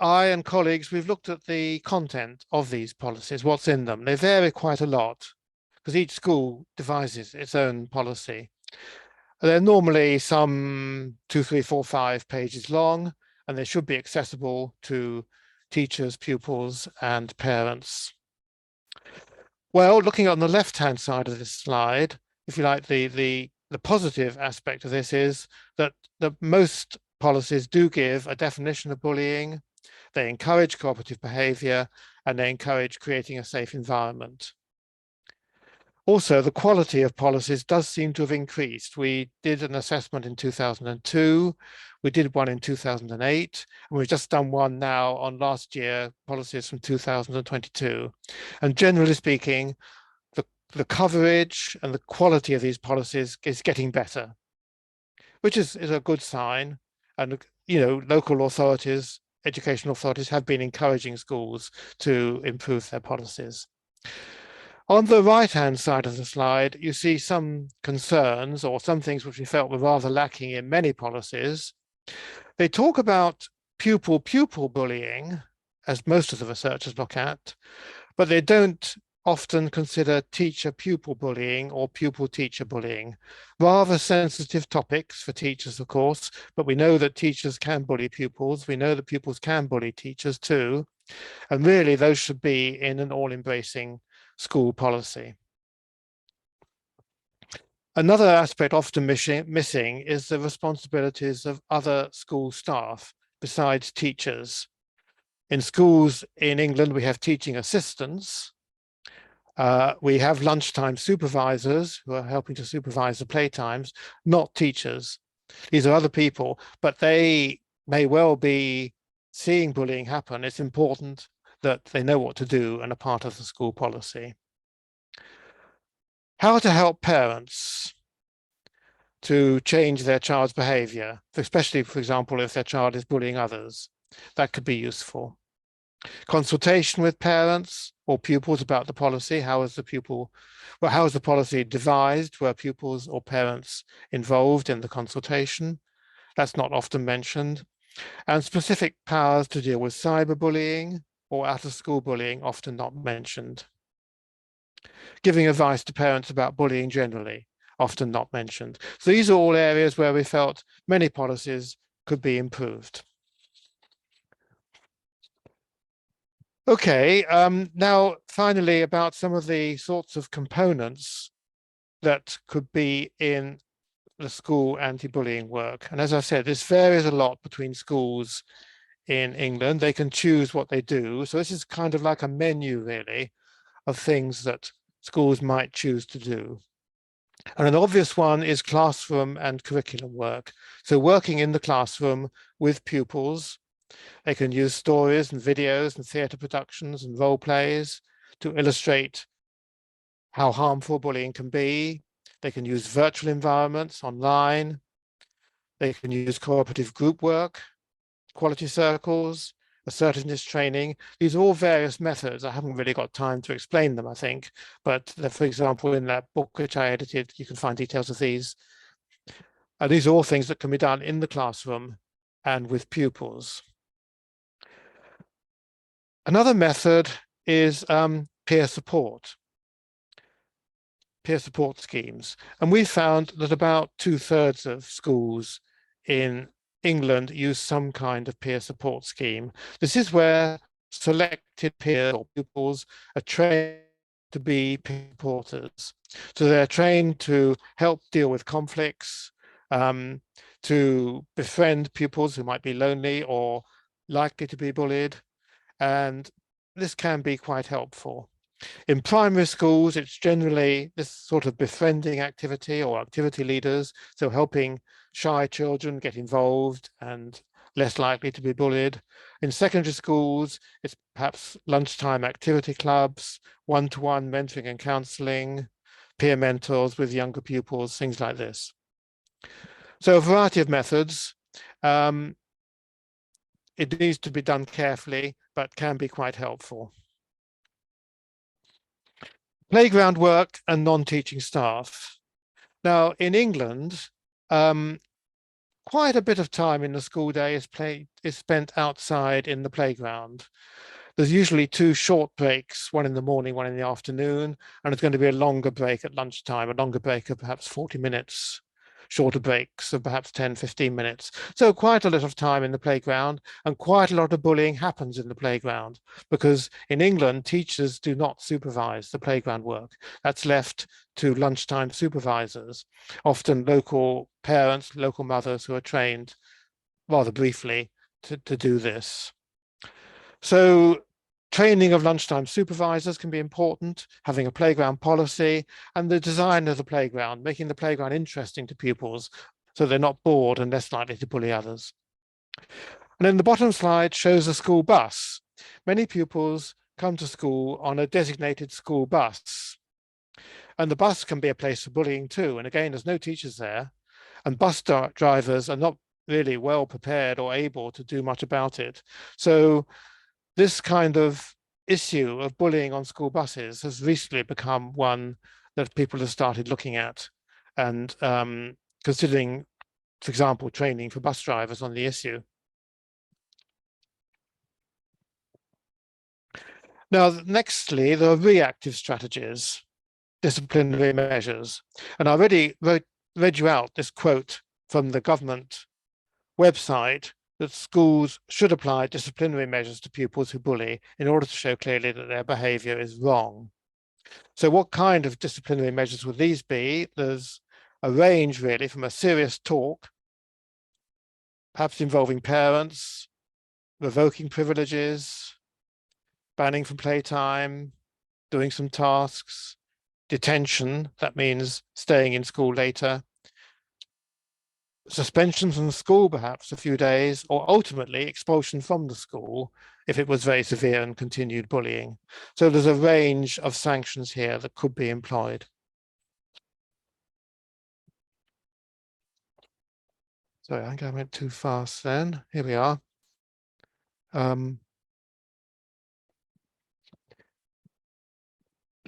I and colleagues, we've looked at the content of these policies, what's in them. They vary quite a lot because each school devises its own policy. They're normally some 2, 3, 4, 5 pages long, and they should be accessible to teachers, pupils, and parents. Well, looking on the left-hand side of this slide, if you like, the positive aspect of this is that most policies do give a definition of bullying. They encourage cooperative behavior, and they encourage creating a safe environment. Also, the quality of policies does seem to have increased. We did an assessment in 2002, we did one in 2008, and we've just done one now on last year, policies from 2022. And generally speaking, the coverage and the quality of these policies is getting better, which is a good sign. And, you know, local authorities, educational authorities have been encouraging schools to improve their policies. On the right-hand side of the slide, you see some concerns or some things which we felt were rather lacking in many policies. They talk about pupil-pupil bullying, as most of the researchers look at, but they don't often consider teacher-pupil bullying or pupil-teacher bullying. Rather sensitive topics for teachers, of course, but we know that teachers can bully pupils. We know that pupils can bully teachers too. And really, those should be in an all-embracing school policy. Another aspect often missing is the responsibilities of other school staff besides teachers. In schools in England, we have teaching assistants. We have lunchtime supervisors who are helping to supervise the playtimes, not teachers. These are other people, but they may well be seeing bullying happen. It's important that they know what to do and are part of the school policy. How to help parents to change their child's behavior, especially, for example, if their child is bullying others. That could be useful. Consultation with parents or pupils about the policy. How is the policy devised? Were pupils or parents involved in the consultation? That's not often mentioned. And specific powers to deal with cyberbullying or out-of-school bullying, often not mentioned. Giving advice to parents about bullying generally, often not mentioned. So these are all areas where we felt many policies could be improved. Okay, now finally about some of the sorts of components that could be in the school anti-bullying work. And as I said, this varies a lot between schools in England. They can choose what they do. So this is kind of like a menu, really, of things that schools might choose to do. And an obvious one is classroom and curriculum work. So working in the classroom with pupils, they can use stories and videos and theatre productions and role plays to illustrate how harmful bullying can be. They can use virtual environments online. They can use cooperative group work, quality circles, assertiveness training. These are all various methods. I haven't really got time to explain them, I think, but for example, in that book which I edited, you can find details of these. These are all things that can be done in the classroom and with pupils. Another method is peer support schemes. And we found that about 2/3 of schools in England use some kind of peer support scheme. This is where selected peers or pupils are trained to be peer supporters. So they're trained to help deal with conflicts, to befriend pupils who might be lonely or likely to be bullied. And this can be quite helpful. In primary schools, it's generally this sort of befriending activity or activity leaders, so helping shy children get involved and less likely to be bullied. In secondary schools, it's perhaps lunchtime activity clubs, one-to-one mentoring and counselling, peer mentors with younger pupils, things like this. So a variety of methods. It needs to be done carefully, but can be quite helpful. Playground work and non-teaching staff. Now, in England, quite a bit of time in the school day is spent outside in the playground. There's usually 2 short breaks, one in the morning, one in the afternoon, and it's going to be a longer break at lunchtime, a longer break of perhaps 40 minutes, shorter breaks of perhaps 10, 15 minutes. So quite a lot of time in the playground, and quite a lot of bullying happens in the playground, because in England, teachers do not supervise the playground work. That's left to lunchtime supervisors, often local parents, local mothers who are trained rather briefly to do this. So training of lunchtime supervisors can be important, having a playground policy, and the design of the playground, making the playground interesting to pupils so they're not bored and less likely to bully others. And then the bottom slide shows a school bus. Many pupils come to school on a designated school bus. And the bus can be a place for bullying too. And again, there's no teachers there. And bus drivers are not really well prepared or able to do much about it. So this kind of issue of bullying on school buses has recently become one that people have started looking at and considering, for example, training for bus drivers on the issue. Now, nextly, there are reactive strategies, disciplinary measures. And I already read you out this quote from the government website that schools should apply disciplinary measures to pupils who bully in order to show clearly that their behavior is wrong. So what kind of disciplinary measures would these be? There's a range really, from a serious talk, perhaps involving parents, revoking privileges, banning from playtime, doing some tasks, detention, that means staying in school later, suspension from school, perhaps a few days, or ultimately expulsion from the school if it was very severe and continued bullying. So there's a range of sanctions here that could be employed. Sorry, I think I went too fast then. Here we are.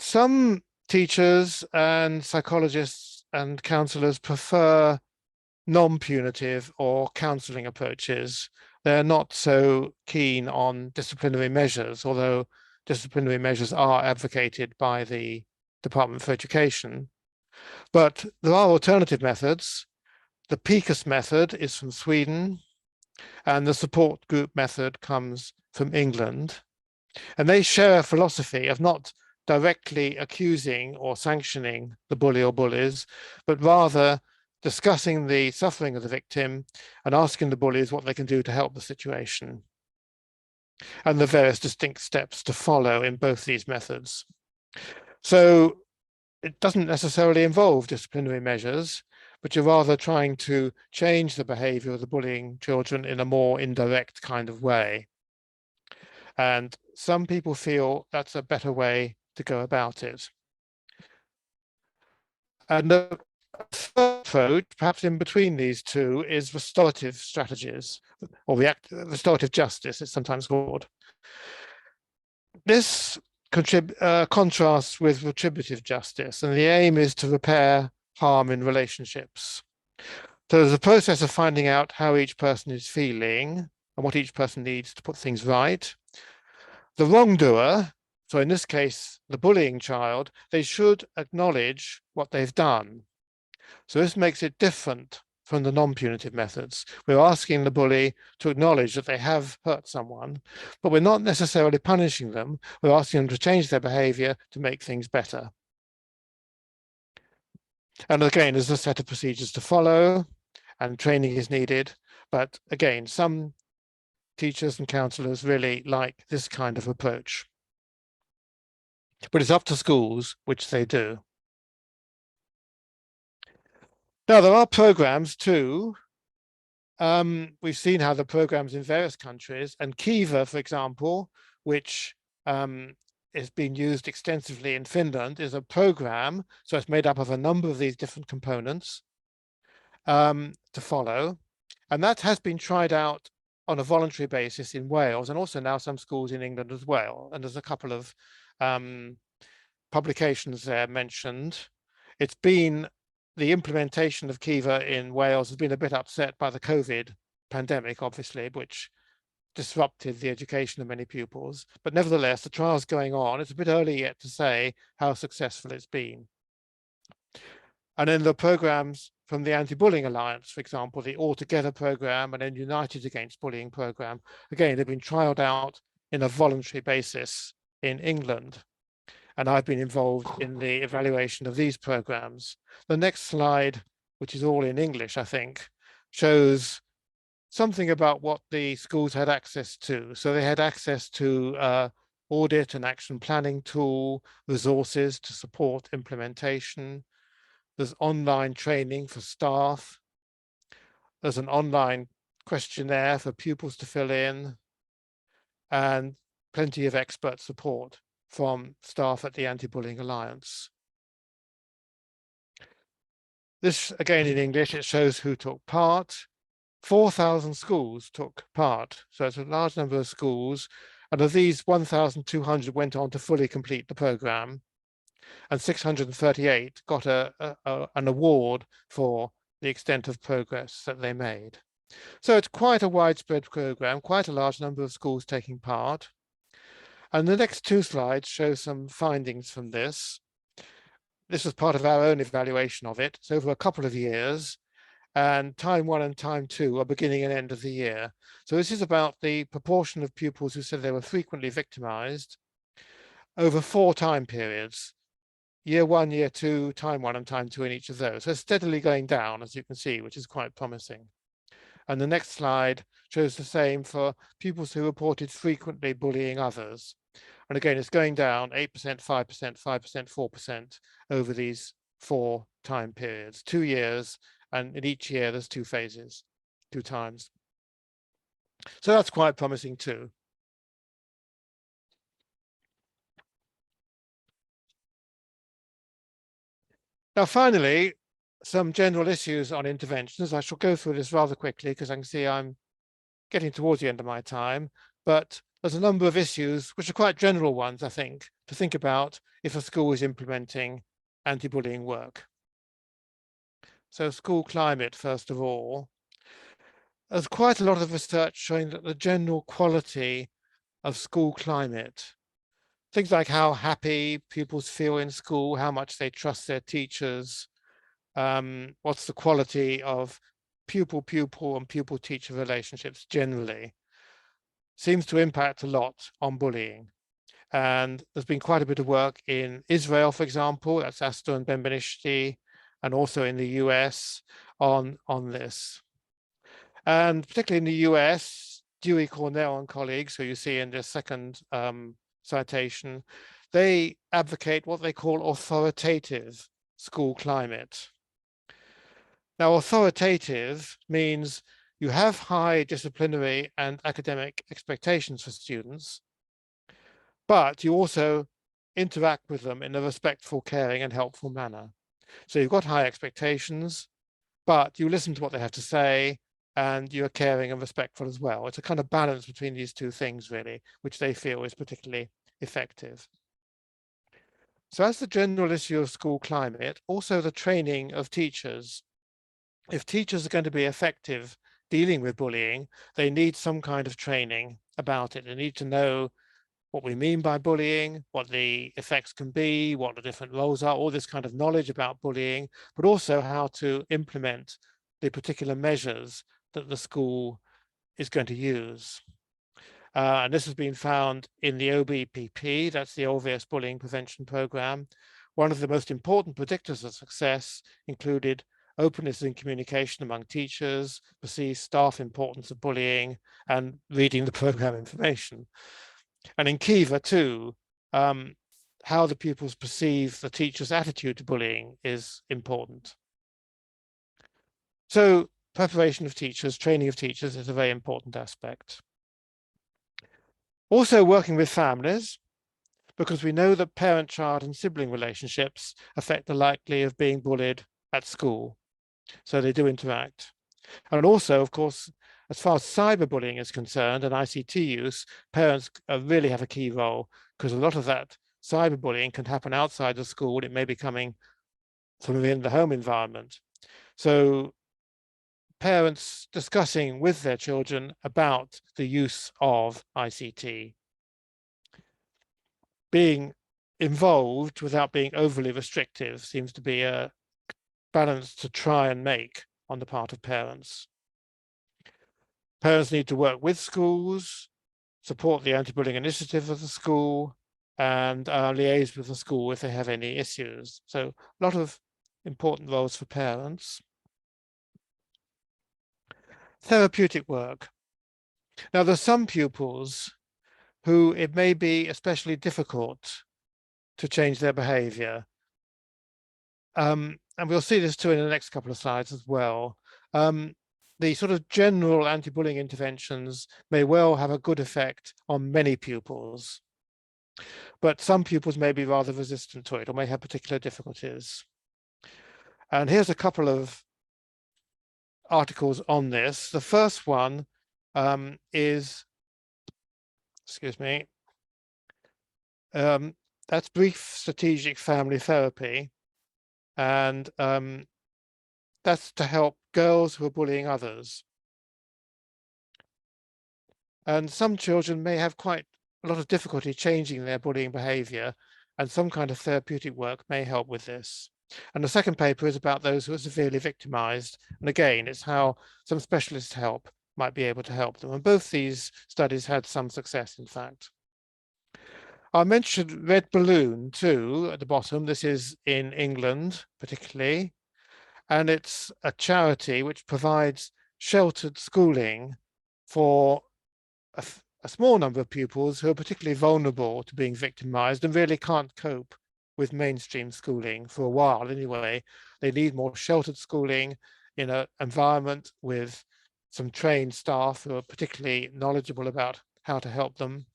Some teachers and psychologists and counselors prefer non-punitive or counseling approaches. They're not so keen on disciplinary measures, although disciplinary measures are advocated by the Department for Education. But there are alternative methods. The PICUS method is from Sweden, and the support group method comes from England. And they share a philosophy of not directly accusing or sanctioning the bully or bullies, but rather discussing the suffering of the victim and asking the bullies what they can do to help the situation, and the various distinct steps to follow in both these methods. So it doesn't necessarily involve disciplinary measures, but you're rather trying to change the behavior of the bullying children in a more indirect kind of way. And some people feel that's a better way to go about it. And the third approach, perhaps in between these two, is restorative strategies, or restorative justice, it's sometimes called. This contrasts with retributive justice, and the aim is to repair harm in relationships. So there's a process of finding out how each person is feeling and what each person needs to put things right. The wrongdoer, so in this case, the bullying child, they should acknowledge what they've done. So this makes it different from the non-punitive methods. We're asking the bully to acknowledge that they have hurt someone, but we're not necessarily punishing them. We're asking them to change their behavior to make things better. And again, there's a set of procedures to follow and training is needed. But again, some teachers and counselors really like this kind of approach. But it's up to schools, which they do. Now, there are programs too. We've seen how the programs in various countries, and Kiva, for example, which is being used extensively in Finland, is a program. So it's made up of a number of these different components to follow. And that has been tried out on a voluntary basis in Wales, and also now some schools in England as well. And there's a couple of publications there mentioned. It's been the implementation of Kiva in Wales has been a bit upset by the COVID pandemic, obviously, which disrupted the education of many pupils. But nevertheless, the trial's going on. It's a bit early yet to say how successful it's been. And then the programs from the Anti-Bullying Alliance, for example, the All Together program and then United Against Bullying program, again, they've been trialed out in a voluntary basis in England. And I've been involved in the evaluation of these programs. The next slide, which is all in English, I think, shows something about what the schools had access to. So they had access to audit and action planning tool, resources to support implementation. There's online training for staff. There's an online questionnaire for pupils to fill in, and plenty of expert support from staff at the Anti-Bullying Alliance. This, again in English, it shows who took part. 4,000 schools took part, so it's a large number of schools, and of these 1,200 went on to fully complete the program, and 638 got an award for the extent of progress that they made. So it's quite a widespread program, quite a large number of schools taking part. And the next two slides show some findings from this. This was part of our own evaluation of it. It's over a couple of years, and time 1 and time 2 are beginning and end of the year. So this is about the proportion of pupils who said they were frequently victimized over 4 time periods. Year 1, year 2, time 1 and time 2 in each of those. So it's steadily going down, as you can see, which is quite promising. And the next slide shows the same for pupils who reported frequently bullying others. And again, it's going down 8%, 5%, 5%, 4% over these 4 time periods, 2 years, and in each year there's 2 phases, 2 times. So that's quite promising too. Now, finally, some general issues on interventions. I shall go through this rather quickly because I can see I'm getting towards the end of my time, but there's a number of issues which are quite general ones, I think, to think about if a school is implementing anti-bullying work. So school climate, first of all. There's quite a lot of research showing that the general quality of school climate, things like how happy pupils feel in school, how much they trust their teachers, what's the quality of pupil-pupil and pupil-teacher relationships generally, seems to impact a lot on bullying. And there's been quite a bit of work in Israel, for example, that's Astor and Ben-Benishti, and also in the US on this. And particularly in the US, Dewey, Cornell and colleagues, who you see in the second citation, they advocate what they call authoritative school climate. Now, authoritative means you have high disciplinary and academic expectations for students, but you also interact with them in a respectful, caring, and helpful manner. So you've got high expectations, but you listen to what they have to say, and you're caring and respectful as well. It's a kind of balance between these two things, really, which they feel is particularly effective. So as the general issue of school climate, also the training of teachers. If teachers are going to be effective dealing with bullying, they need some kind of training about it. They need to know what we mean by bullying, what the effects can be, what the different roles are, all this kind of knowledge about bullying, but also how to implement the particular measures that the school is going to use. And this has been found in the OBPP, that's the Obvious Bullying Prevention Program. One of the most important predictors of success included openness in communication among teachers, perceived staff importance of bullying, and reading the program information. And in Kiva too, how the pupils perceive the teacher's attitude to bullying is important. So preparation of teachers, training of teachers is a very important aspect. Also working with families, because we know that parent-child and sibling relationships affect the likelihood of being bullied at school. So they do interact. And also, of course, as far as cyberbullying is concerned and ICT use, parents really have a key role, because a lot of that cyberbullying can happen outside the school. It may be coming from within the home environment. So parents discussing with their children about the use of ICT. Being involved without being overly restrictive seems to be a balance to try and make on the part of parents. Parents need to work with schools, support the anti-bullying initiative of the school, and liaise with the school if they have any issues. So a lot of important roles for parents. Therapeutic work. Now, there's some pupils who it may be especially difficult to change their behavior. And we'll see this too in the next couple of slides as well. The sort of general anti-bullying interventions may well have a good effect on many pupils, but some pupils may be rather resistant to it or may have particular difficulties. And here's a couple of articles on this. The first one is, excuse me, that's Brief Strategic Family Therapy. And that's to help girls who are bullying others. And some children may have quite a lot of difficulty changing their bullying behavior, and some kind of therapeutic work may help with this. And the second paper is about those who are severely victimized. And again, it's how some specialist help might be able to help them. And both these studies had some success, in fact. I mentioned Red Balloon too at the bottom. This is in England, particularly. And it's a charity which provides sheltered schooling for a small number of pupils who are particularly vulnerable to being victimized and really can't cope with mainstream schooling for a while anyway. They need more sheltered schooling in an environment with some trained staff who are particularly knowledgeable about how to help them.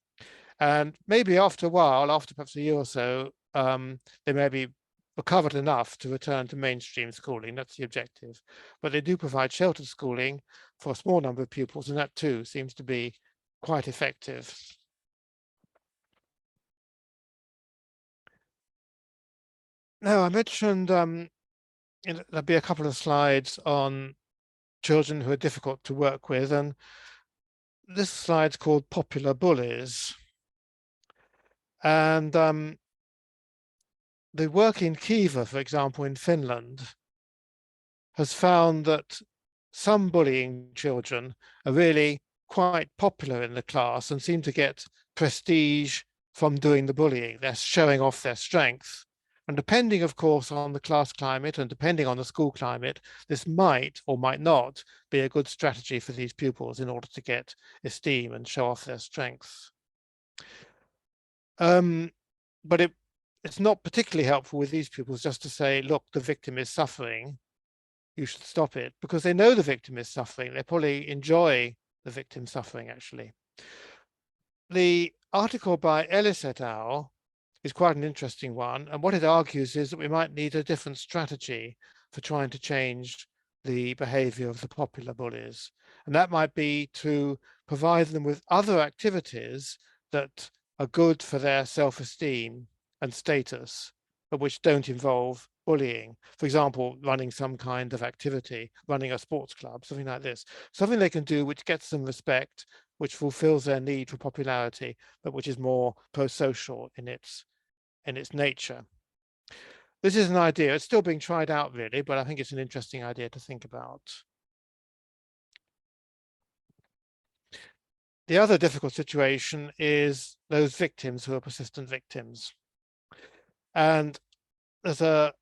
And maybe after a while, after perhaps a year or so, they may be recovered enough to return to mainstream schooling. That's the objective. But they do provide sheltered schooling for a small number of pupils, and that too seems to be quite effective. Now, I mentioned there'll be a couple of slides on children who are difficult to work with, and this slide's called Popular Bullies. And the work in Kiva, for example, in Finland, has found that some bullying children are really quite popular in the class and seem to get prestige from doing the bullying. They're showing off their strength. And depending, of course, on the class climate and depending on the school climate, this might or might not be a good strategy for these pupils in order to get esteem and show off their strengths. it's not particularly helpful with these pupils just to say, look, the victim is suffering, you should stop it, because they know the victim is suffering. They probably enjoy the victim suffering, actually. The article by Ellis et al. Is quite an interesting one. And what it argues is that we might need a different strategy for trying to change the behavior of the popular bullies. And that might be to provide them with other activities that are good for their self-esteem and status, but which don't involve bullying. For example, running some kind of activity, running a sports club, something like this. Something they can do which gets them respect, which fulfills their need for popularity, but which is more pro-social in its nature. This is an idea. It's still being tried out, really, but I think it's an interesting idea to think about. The other difficult situation is those victims who are persistent victims. And there's a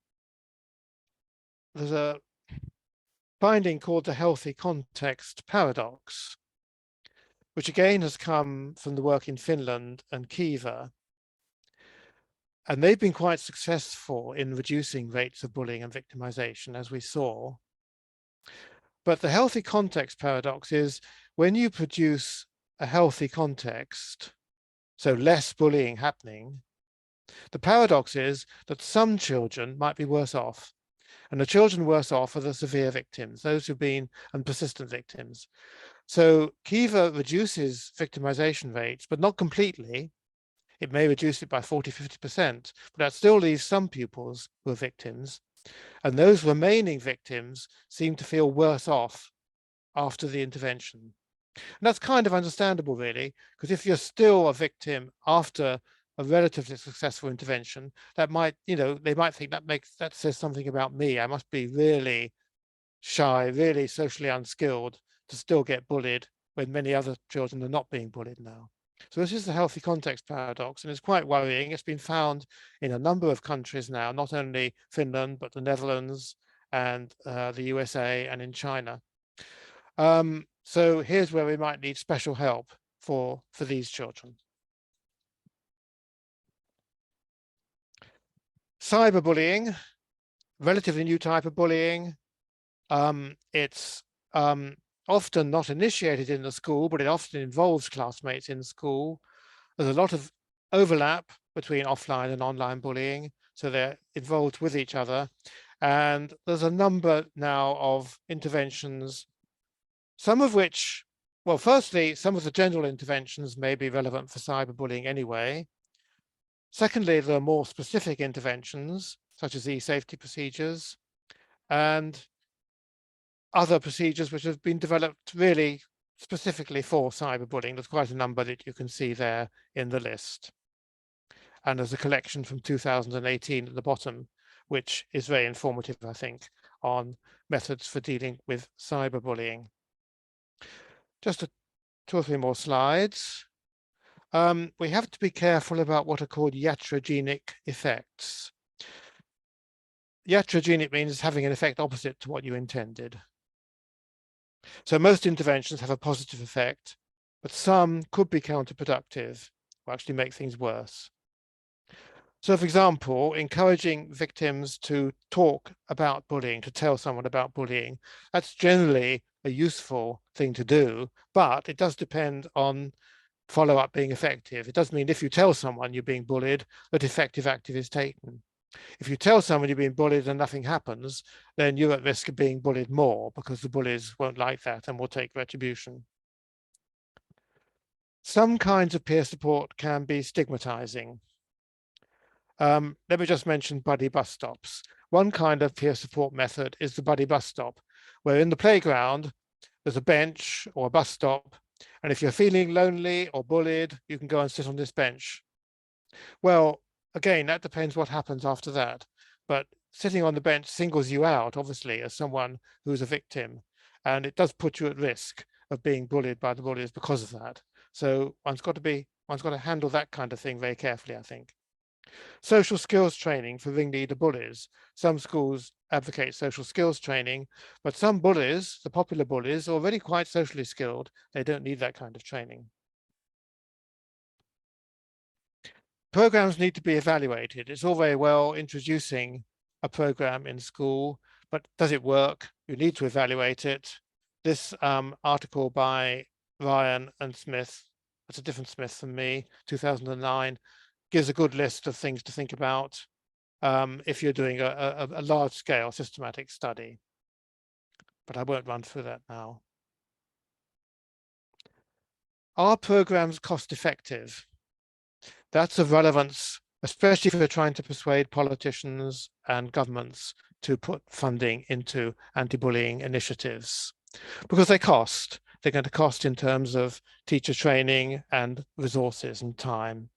finding called the healthy context paradox, which again has come from the work in Finland and Kiva. And they've been quite successful in reducing rates of bullying and victimization, as we saw. But the healthy context paradox is when you produce a healthy context, so less bullying happening, the paradox is that some children might be worse off. And the children worse off are the severe victims, those who've been and persistent victims. So Kiva reduces victimization rates, but not completely. It may reduce it by 40, 50%, but that still leaves some pupils who are victims. And those remaining victims seem to feel worse off after the intervention. And that's kind of understandable, really, because if you're still a victim after a relatively successful intervention, that might, they might think that says something about me. I must be really shy, really socially unskilled to still get bullied when many other children are not being bullied now. So this is the healthy context paradox, and it's quite worrying. It's been found in a number of countries now, not only Finland, but the Netherlands and the USA and in China. So here's where we might need special help for these children. Cyberbullying, relatively new type of bullying. It's often not initiated in the school, but it often involves classmates in school. There's a lot of overlap between offline and online bullying, so they're involved with each other. And there's a number now of interventions, some of which, well, firstly, some of the general interventions may be relevant for cyberbullying anyway. Secondly, there are more specific interventions, such as e-safety procedures and other procedures which have been developed really specifically for cyberbullying. There's quite a number that you can see there in the list. And there's a collection from 2018 at the bottom, which is very informative, I think, on methods for dealing with cyberbullying. Just 2 or 3 more slides. We have to be careful about what are called iatrogenic effects. Iatrogenic means having an effect opposite to what you intended. So most interventions have a positive effect, but some could be counterproductive or actually make things worse. So, for example, encouraging victims to talk about bullying, to tell someone about bullying, that's generally a useful thing to do, but it does depend on follow-up being effective. It does mean if you tell someone you're being bullied, that effective action is taken. If you tell someone you're being bullied and nothing happens, then you're at risk of being bullied more because the bullies won't like that and will take retribution. Some kinds of peer support can be stigmatizing. Let me just mention buddy bus stops. One kind of peer support method is the buddy bus stop, where in the playground, there's a bench or a bus stop, and if you're feeling lonely or bullied, you can go and sit on this bench. Well, again, that depends what happens after that. But sitting on the bench singles you out, obviously, as someone who's a victim. And it does put you at risk of being bullied by the bullies because of that. So one's got to handle that kind of thing very carefully, I think. Social skills training for ringleader bullies. Some schools advocate social skills training, but some bullies, the popular bullies, are already quite socially skilled. They don't need that kind of training. programs need to be evaluated. It's all very well introducing a program in school, but does it work? You need to evaluate it. This article by Ryan and Smith, that's a different Smith than me, 2009, gives a good list of things to think about if you're doing a large-scale systematic study. But I won't run through that now. Are programs cost-effective? That's of relevance, especially if you're trying to persuade politicians and governments to put funding into anti-bullying initiatives, because they cost. They're going to cost in terms of teacher training and resources and time.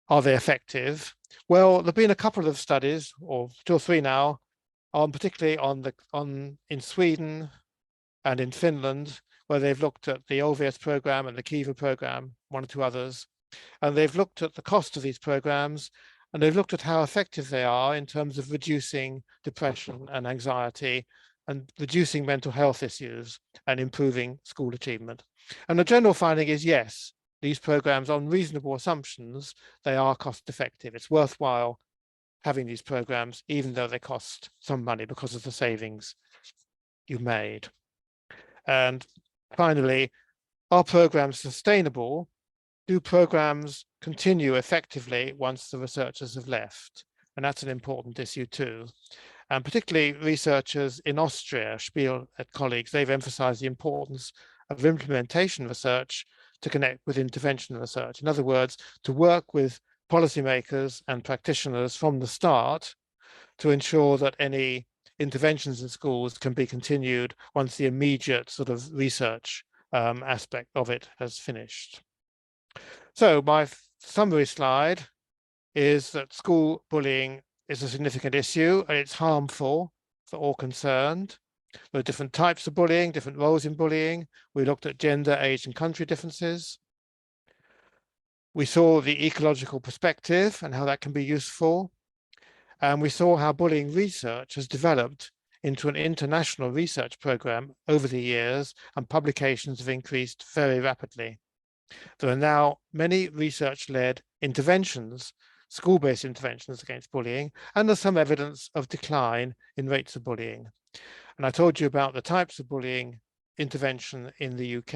Are they effective? Well, there've been a couple of studies, or 2 or 3 now, particularly in Sweden and in Finland, where they've looked at the OVS program and the Kiva program, 1 or 2 others, and they've looked at the cost of these programs, and they've looked at how effective they are in terms of reducing depression and anxiety and reducing mental health issues and improving school achievement. And the general finding is, yes, these programs, on reasonable assumptions, they are cost effective. It's worthwhile having these programs, even though they cost some money because of the savings you made. And finally, are programs sustainable? Do programs continue effectively once the researchers have left? And that's an important issue too. And particularly researchers in Austria, Spiel and colleagues, they've emphasized the importance of implementation research to connect with intervention research. In other words, to work with policymakers and practitioners from the start to ensure that any interventions in schools can be continued once the immediate sort of research aspect of it has finished. So my summary slide is that school bullying is a significant issue and it's harmful for all concerned. There are different types of bullying, different roles in bullying. We looked at gender, age, and country differences. We saw the ecological perspective and how that can be useful. And we saw how bullying research has developed into an international research program over the years, and publications have increased very rapidly. There are now many research-led interventions, school-based interventions against bullying, and there's some evidence of decline in rates of bullying. And I told you about the types of bullying intervention in the UK,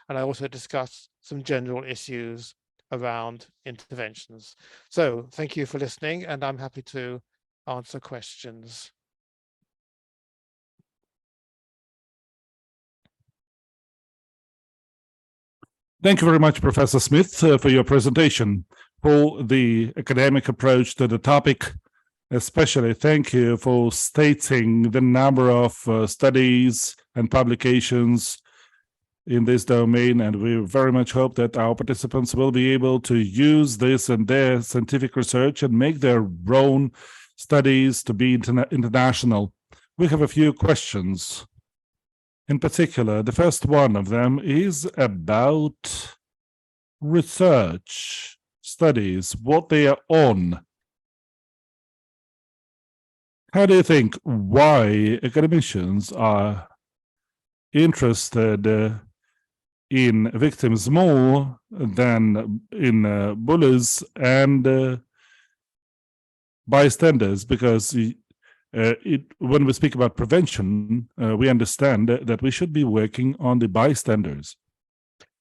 and I also discussed some general issues around interventions. So thank you for listening, and I'm happy to answer questions. Thank you very much, Professor Smith, for your presentation, for the academic approach to the topic. Especially thank you for stating the number of studies and publications in this domain, and we very much hope that our participants will be able to use this in their scientific research and make their own studies to be international. We have a few questions. In particular, the first one of them is about research studies, what they are on. How do you think why academicians are interested in victims more than in bullies and bystanders? Because when we speak about prevention, we understand that we should be working on the bystanders.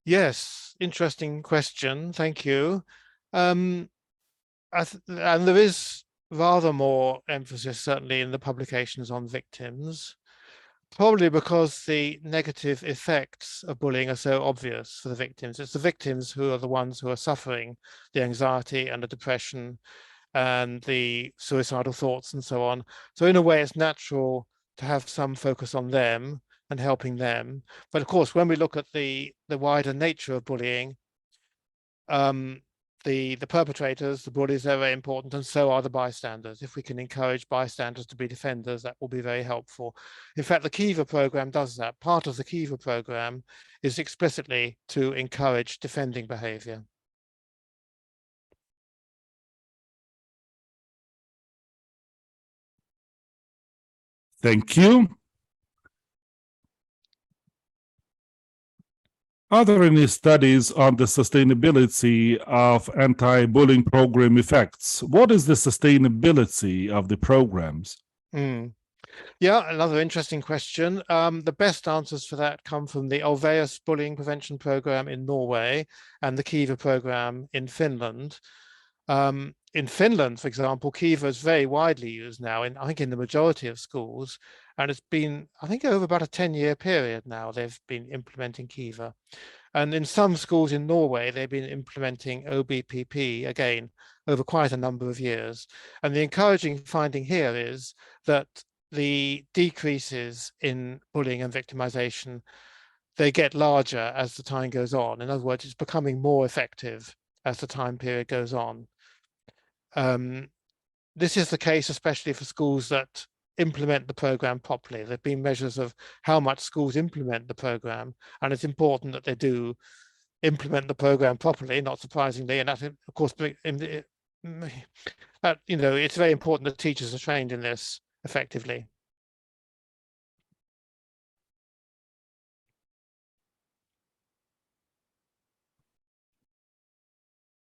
Yes, interesting question. Thank you. And there is rather more emphasis, certainly in the publications, on victims, probably because the negative effects of bullying are so obvious for the victims. It's the victims who are the ones who are suffering the anxiety and the depression and the suicidal thoughts and so on. So in a way, it's natural to have some focus on them and helping them. But of course, when we look at the wider nature of bullying, the perpetrators, the bullies, are very important, and so are the bystanders. If we can encourage bystanders to be defenders, that will be very helpful. In fact, the Kiva program does that. Part of the Kiva program is explicitly to encourage defending behavior. Thank you. Are there any studies on the sustainability of anti-bullying program effects? What is the sustainability of the programs? Yeah, another interesting question. The best answers for that come from the Alveus bullying prevention program in Norway and the Kiva program in Finland. In Finland, for example, Kiva is very widely used now, I think in the majority of schools, and it's been, I think, over about a 10-year period now, they've been implementing Kiva. And in some schools in Norway, they've been implementing OBPP, again, over quite a number of years. And the encouraging finding here is that the decreases in bullying and victimization, they get larger as the time goes on. In other words, it's becoming more effective as the time period goes on. This is the case especially for schools that implement the program properly. There have been measures of how much schools implement the program, and it's important that they do implement the program properly, not surprisingly. And that, of course, it's very important that teachers are trained in this effectively.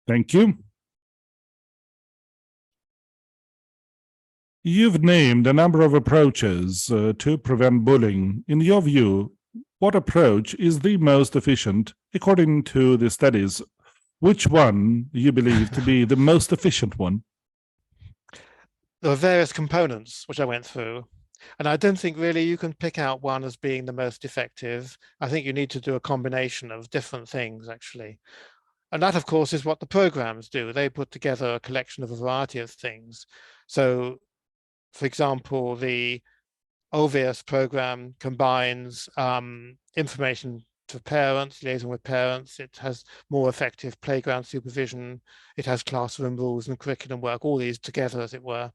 Thank you. You've named a number of approaches to prevent bullying. In your view, what approach is the most efficient according to the studies? Which one you believe to be the most efficient one? There are various components which I went through, and I don't think really you can pick out one as being the most effective. I think you need to do a combination of different things, actually. And that, of course, is what the programs do. They put together a collection of a variety of things. So, for example, the Alveus program combines information to parents, liaison with parents. It has more effective playground supervision. It has classroom rules and curriculum work, all these together, as it were.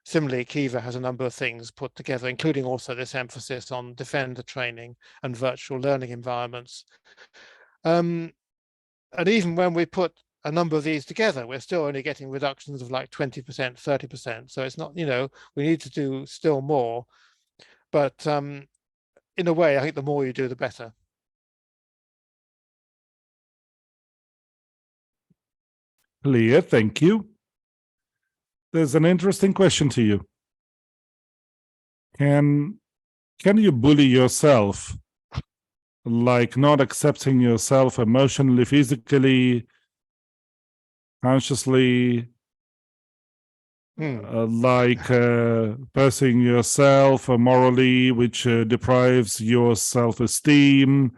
Similarly, Kiva has a number of things put together, including also this emphasis on defender training and virtual learning environments. And even when we put a number of these together, we're still only getting reductions of like 20%, 30%. So it's not, we need to do still more. But in a way, I think the more you do, the better. Clear, thank you. There's an interesting question to you. Can you bully yourself, like not accepting yourself emotionally, physically, consciously, like pressing yourself morally, which deprives your self-esteem,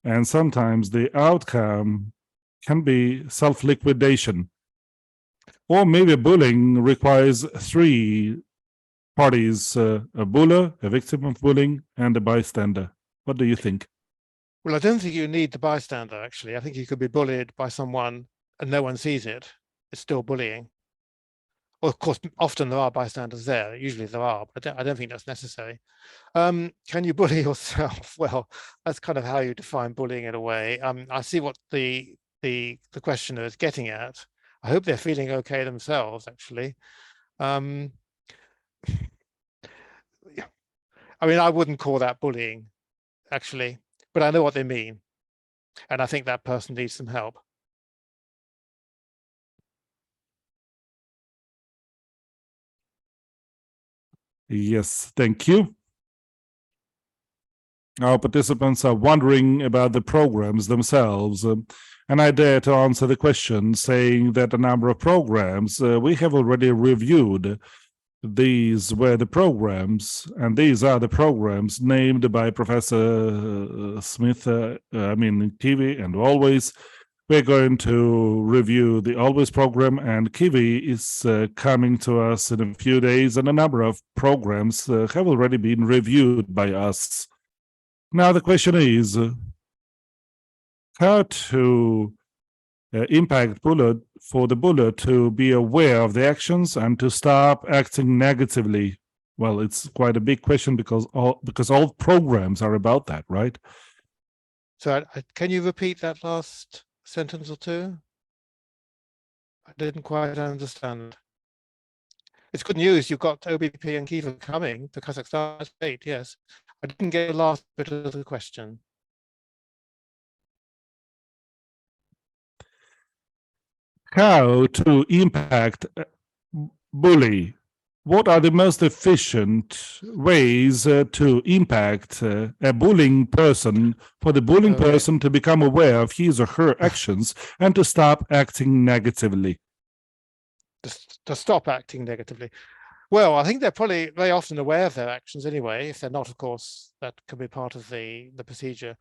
and sometimes the outcome can be self-liquidation. Or maybe bullying requires three parties, a buller, a victim of bullying, and a bystander. What do you think? Well, I don't think you need the bystander, actually. I think you could be bullied by someone and no one sees it. It's still bullying. Well, of course, often there are bystanders there. Usually there are, but I don't think that's necessary. Can you bully yourself? Well, that's kind of how you define bullying in a way. I see what the questioner is getting at. I hope they're feeling okay themselves, actually. I mean, I wouldn't call that bullying, actually, but I know what they mean. And I think that person needs some help. Yes, thank you. Our participants are wondering about the programs themselves. And I dare to answer the question saying that a number of programs we have already reviewed. These were the programs, and these are the programs named by Professor Smith, Kiwi and Always. We're going to review the Always program, and Kiwi is coming to us in a few days, and a number of programs have already been reviewed by us. Now the question is how to impact bullet for the bullet to be aware of the actions and to stop acting negatively. Well, it's quite a big question because all programs are about that, right? So can you repeat that last sentence or two? I didn't quite understand. It's good news. You've got OBP and Kiva coming to Kazakhstan State. Yes, I didn't get the last bit of the question. how to impact bully. What are the most efficient ways to impact a bullying person, for the bullying Okay. person to become aware of his or her actions and to stop acting negatively? To stop acting negatively. Well, I think they're probably very often aware of their actions anyway. If they're not, of course, that could be part of the procedure.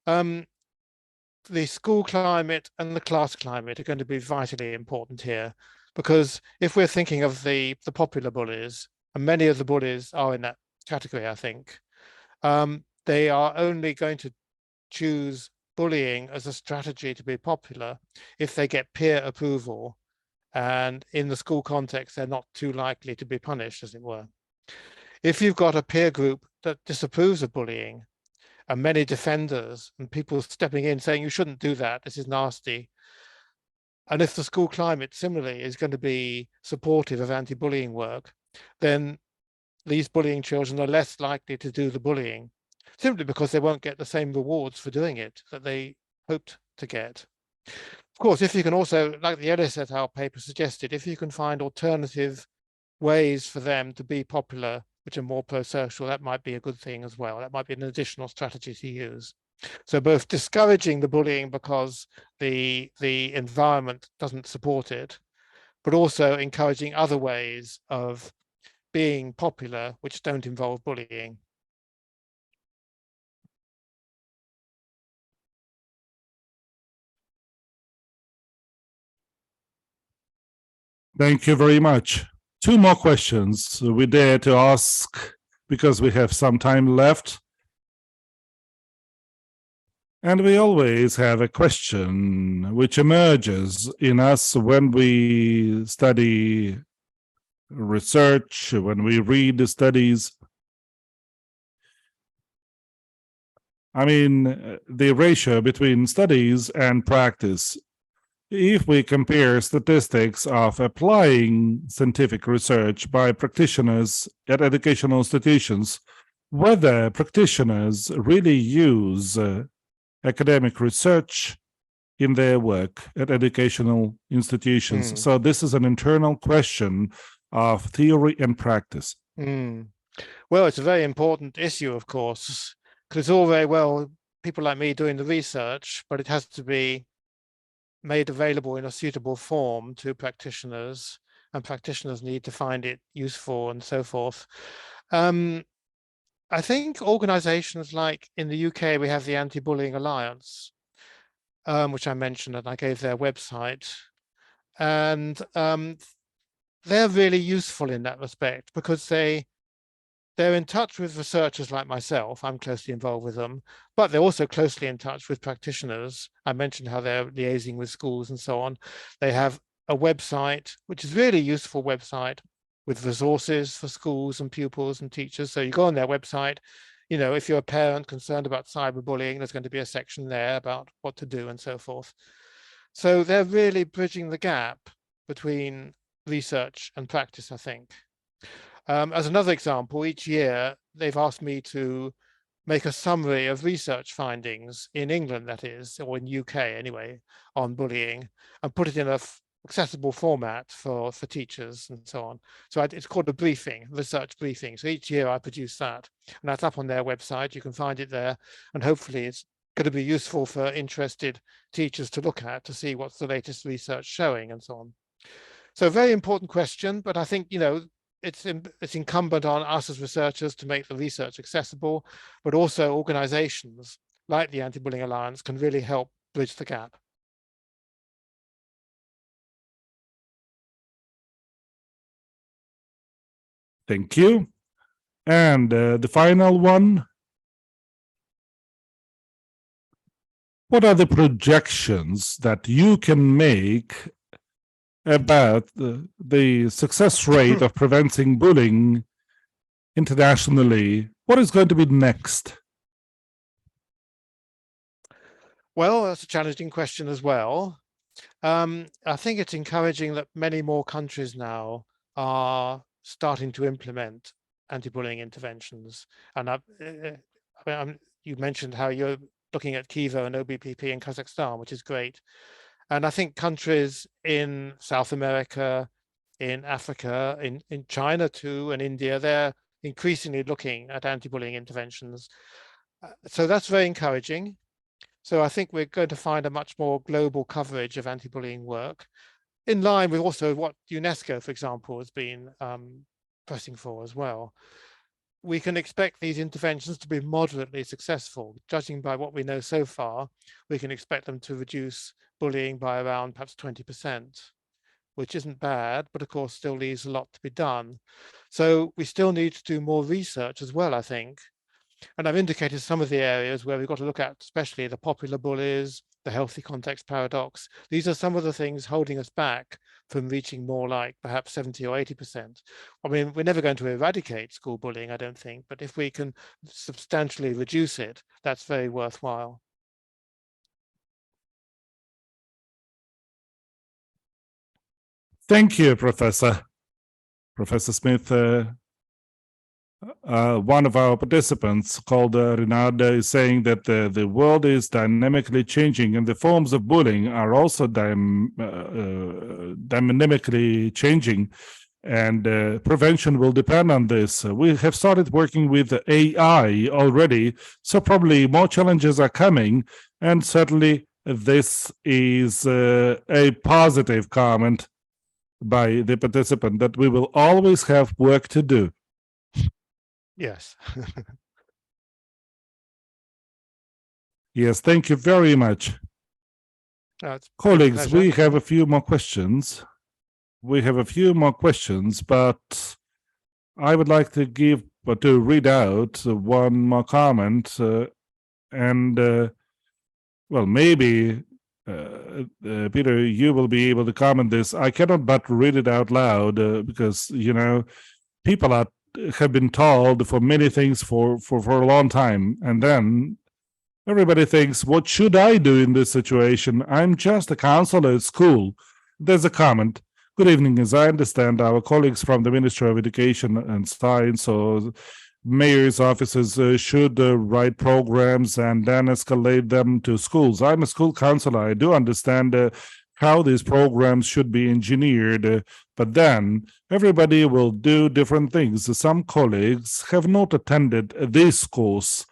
The school climate and the class climate are going to be vitally important here, because if we're thinking of the popular bullies, and many of the bullies are in that category, I think, they are only going to choose bullying as a strategy to be popular if they get peer approval, and in the school context, they're not too likely to be punished, as it were. If you've got a peer group that disapproves of bullying, and many defenders and people stepping in saying you shouldn't do that, this is nasty. And if the school climate similarly is going to be supportive of anti-bullying work, then these bullying children are less likely to do the bullying, simply because they won't get the same rewards for doing it that they hoped to get. Of course, if you can also, like the Ellis et al. Paper suggested, if you can find alternative ways for them to be popular, which are more pro-social, that might be a good thing as well. That might be an additional strategy to use. So both discouraging the bullying because the environment doesn't support it, but also encouraging other ways of being popular which don't involve bullying. Thank you very much. Two more questions we dare to ask because we have some time left. And we always have a question which emerges in us when we study research, when we read the studies. I mean, the ratio between studies and practice. If we compare statistics of applying scientific research by practitioners at educational institutions, whether practitioners really use academic research in their work at educational institutions. So this is an internal question of theory and practice. Well, it's a very important issue, of course, because it's all very well people like me doing the research, but it has to be made available in a suitable form to practitioners, and practitioners need to find it useful and so forth. I think organizations like in the UK, we have the Anti-Bullying Alliance, which I mentioned, and I gave their website. And they're really useful in that respect, because they're in touch with researchers like myself. I'm closely involved with them, but they're also closely in touch with practitioners. I mentioned how they're liaising with schools and so on. They have a website, which is really a useful website with resources for schools and pupils and teachers. So you go on their website, you know, if you're a parent concerned about cyberbullying, there's going to be a section there about what to do and so forth. So they're really bridging the gap between research and practice, I think. As another example, each year they've asked me to make a summary of research findings in England, that is, or in UK anyway, on bullying, and put it in a accessible format for teachers and so on. So it's called a briefing, research briefing. So each year I produce that, and that's up on their website. You can find it there, and hopefully it's going to be useful for interested teachers to look at, to see what's the latest research showing and so on. So very important question, but I think, you know, it's incumbent on us as researchers to make the research accessible, but also organizations like the Anti-Bullying Alliance can really help bridge the gap. Thank you. And the final one. What are the projections that you can make about the success rate of preventing bullying internationally? What is going to be next? Well, that's a challenging question as well. I think it's encouraging that many more countries now are starting to implement anti-bullying interventions. And you mentioned how you're looking at Kiva and OBPP in Kazakhstan, which is great. And I think countries in South America, in Africa, in China too, and India, they're increasingly looking at anti-bullying interventions. So that's very encouraging. So I think we're going to find a much more global coverage of anti-bullying work, in line with also what UNESCO, for example, has been pressing for as well. We can expect these interventions to be moderately successful. Judging by what we know so far, we can expect them to reduce bullying by around perhaps 20%, which isn't bad, but of course still leaves a lot to be done. So we still need to do more research as well, I think. And I've indicated some of the areas where we've got to look at, especially the popular bullies, the healthy context paradox. These are some of the things holding us back from reaching more like perhaps 70 or 80%. I mean, we're never going to eradicate school bullying, I don't think, but if we can substantially reduce it, that's very worthwhile. Thank you, Professor. Professor Smith, one of our participants called Renard is saying that the world is dynamically changing and the forms of bullying are also dynamically changing, and prevention will depend on this. We have started working with AI already, so probably more challenges are coming, and certainly this is a positive comment by the participant that we will always have work to do. Yes. Yes, thank you very much. Colleagues, we have a few more questions. But I would like to read out one more comment, well, maybe Peter, you will be able to comment this. I cannot but read it out loud because, you know, people have been told for many things for a long time, and then everybody thinks, what should I do in this situation? I'm just a counselor at school. There's a comment. Good evening. As I understand, our colleagues from the Ministry of Education and Science or mayor's offices should write programs and then escalate them to schools. I'm a school counselor. I do understand how these programs should be engineered, but then everybody will do different things. Some colleagues have not attended this course,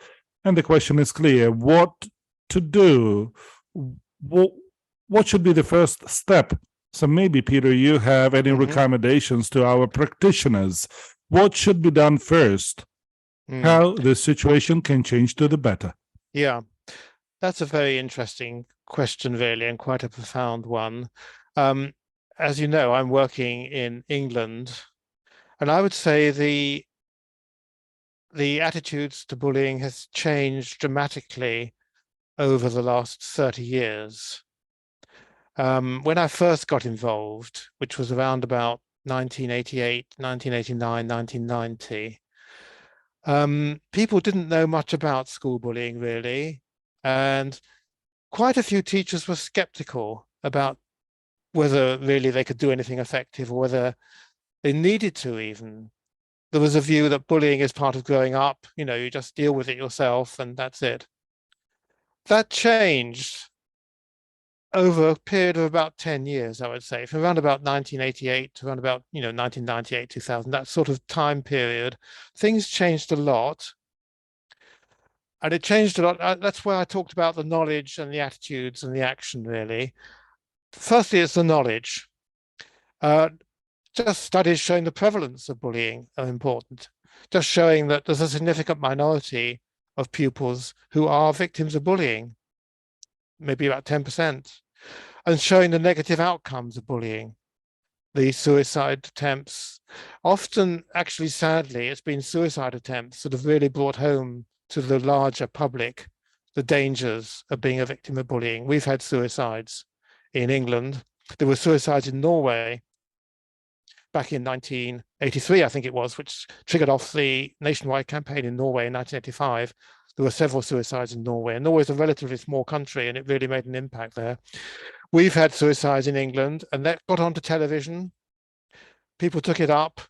and the question is clear: what to do? What should be the first step? So maybe, Peter, you have any recommendations to our practitioners? What should be done first? How the situation can change to the better? Yeah, that's a very interesting question, really, and quite a profound one. As you know, I'm working in England, and I would say the attitudes to bullying has changed dramatically over the last 30 years. When I first got involved, which was around about 1988, 1989, 1990, people didn't know much about school bullying, really, and quite a few teachers were skeptical about whether really they could do anything effective or whether they needed to even. There was a view that bullying is part of growing up, you know, you just deal with it yourself and that's it. That changed over a period of about 10 years, I would say, from around about 1988 to around about, 1998, 2000, that sort of time period. Things changed a lot. And it changed a lot. That's where I talked about the knowledge and the attitudes and the action, really. Firstly, it's the knowledge. Just studies showing the prevalence of bullying are important. Just showing that there's a significant minority of pupils who are victims of bullying, maybe about 10%, and showing the negative outcomes of bullying, the suicide attempts. Often, actually, sadly, it's been suicide attempts that have really brought home to the larger public the dangers of being a victim of bullying. We've had suicides in England. There were suicides in Norway back in 1983, I think it was, which triggered off the nationwide campaign in Norway in 1985. There were several suicides in Norway, and Norway is a relatively small country, and it really made an impact there. We've had suicides in England, and that got onto television. People took it up.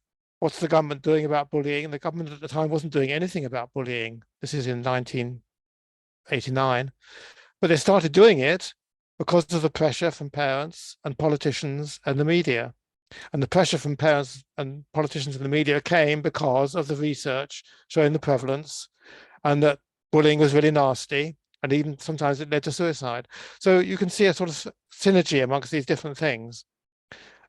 What's the government doing about bullying? And the government at the time wasn't doing anything about bullying. This is in 1989. But they started doing it, because of the pressure from parents and politicians and the media. And the pressure from parents and politicians and the media came because of the research showing the prevalence and that bullying was really nasty, and even sometimes it led to suicide. So you can see a sort of synergy amongst these different things.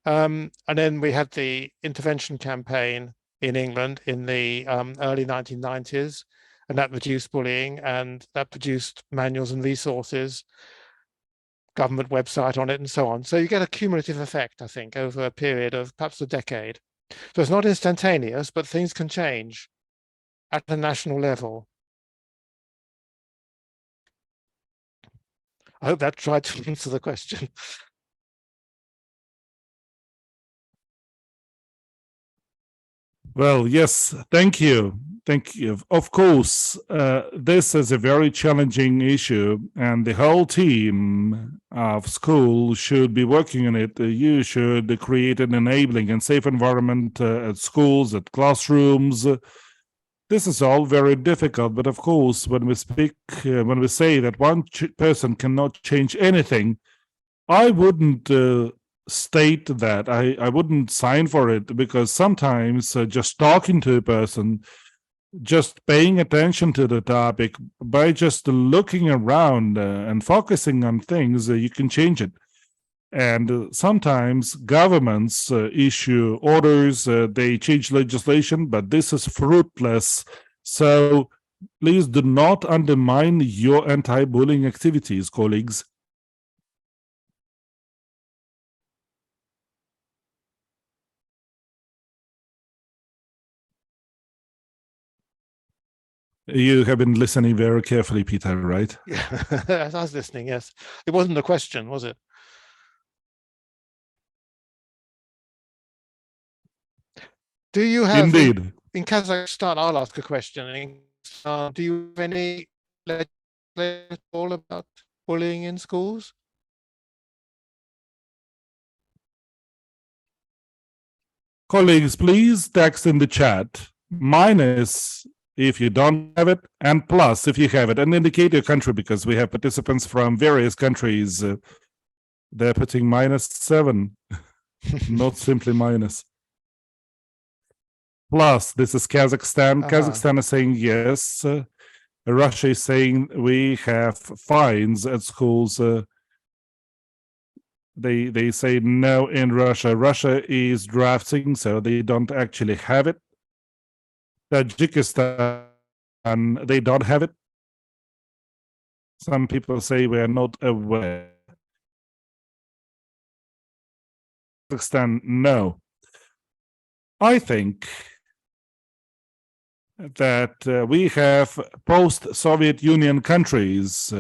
And then we had the intervention campaign in England in the early 1990s, and that reduced bullying, and that produced manuals and resources, government website on it, and so on. So you get a cumulative effect, I think, over a period of perhaps a decade. So it's not instantaneous, but things can change at a national level. I hope that tried to answer the question. Well, yes, thank you. Thank you. Of course, this is a very challenging issue, and the whole team of school should be working on it. You should create an enabling and safe environment at schools, at classrooms. This is all very difficult, but of course, when we say that one person cannot change anything, I wouldn't state that. I wouldn't sign for it, because sometimes just talking to a person, just paying attention to the topic, by just looking around and focusing on things, you can change it. And sometimes governments issue orders, they change legislation, but this is fruitless. So please do not undermine your anti-bullying activities, colleagues. You have been listening very carefully, Peter, right? Yeah, I was listening, yes. It wasn't a question, was it? Do you have, Indeed. in Kazakhstan, I'll ask a question. Do you have any legislation at all about bullying in schools? Colleagues, please text in the chat minus if you don't have it, and plus if you have it, and indicate your country, because we have participants from various countries. They're putting -7, not simply minus. Plus, this is Kazakhstan. Kazakhstan is saying yes. Russia is saying we have fines at schools. They say no in Russia. Russia is drafting, so they don't actually have it. Tajikistan, they don't have it. Some people say we are not aware. Kazakhstan, no. I think that we have post-Soviet Union countries,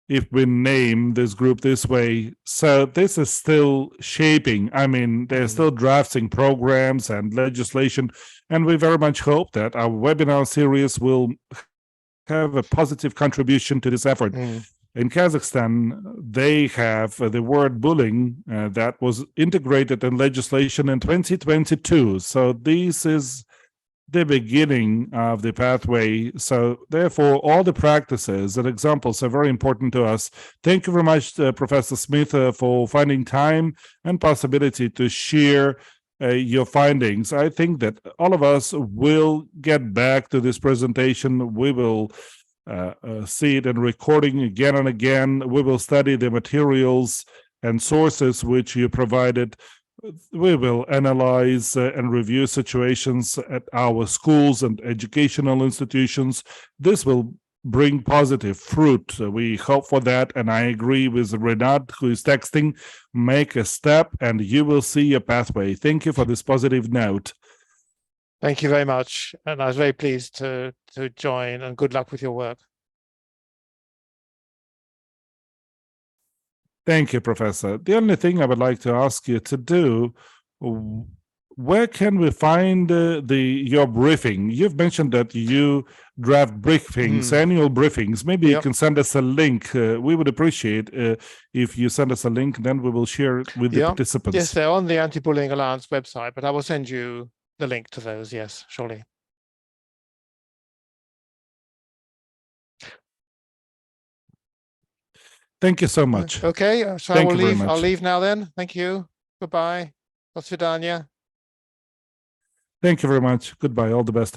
if we name this group this way. So this is still shaping. I mean, they're still drafting programs and legislation, and we very much hope that our webinar series will have a positive contribution to this effort. In Kazakhstan, they have the word bullying that was integrated in legislation in 2022. So this is the beginning of the pathway. So therefore, all the practices and examples are very important to us. Thank you very much, Professor Smith, for finding time and possibility to share your findings. I think that all of us will get back to this presentation. We will see it in recording again and again. We will study the materials and sources which you provided. We will analyze and review situations at our schools and educational institutions. This will bring positive fruit. We hope for that, and I agree with Renat, who is texting. Make a step and you will see a pathway. Thank you for this positive note. Thank you very much, and I was very pleased to join, and good luck with your work. Thank you, Professor. The only thing I would like to ask you to do, where can we find your briefing? You've mentioned that you draft briefings, annual briefings. Maybe you can send us a link. We would appreciate if you send us a link, then we will share it with the participants. Yes, they're on the Anti-Bullying Alliance website, but I will send you the link to those, yes, surely. Thank you so much. Okay, so Thank I will you very leave. I'll much. leave now then. Thank you. Goodbye. Do swidania. Thank you very much. Goodbye. All the best.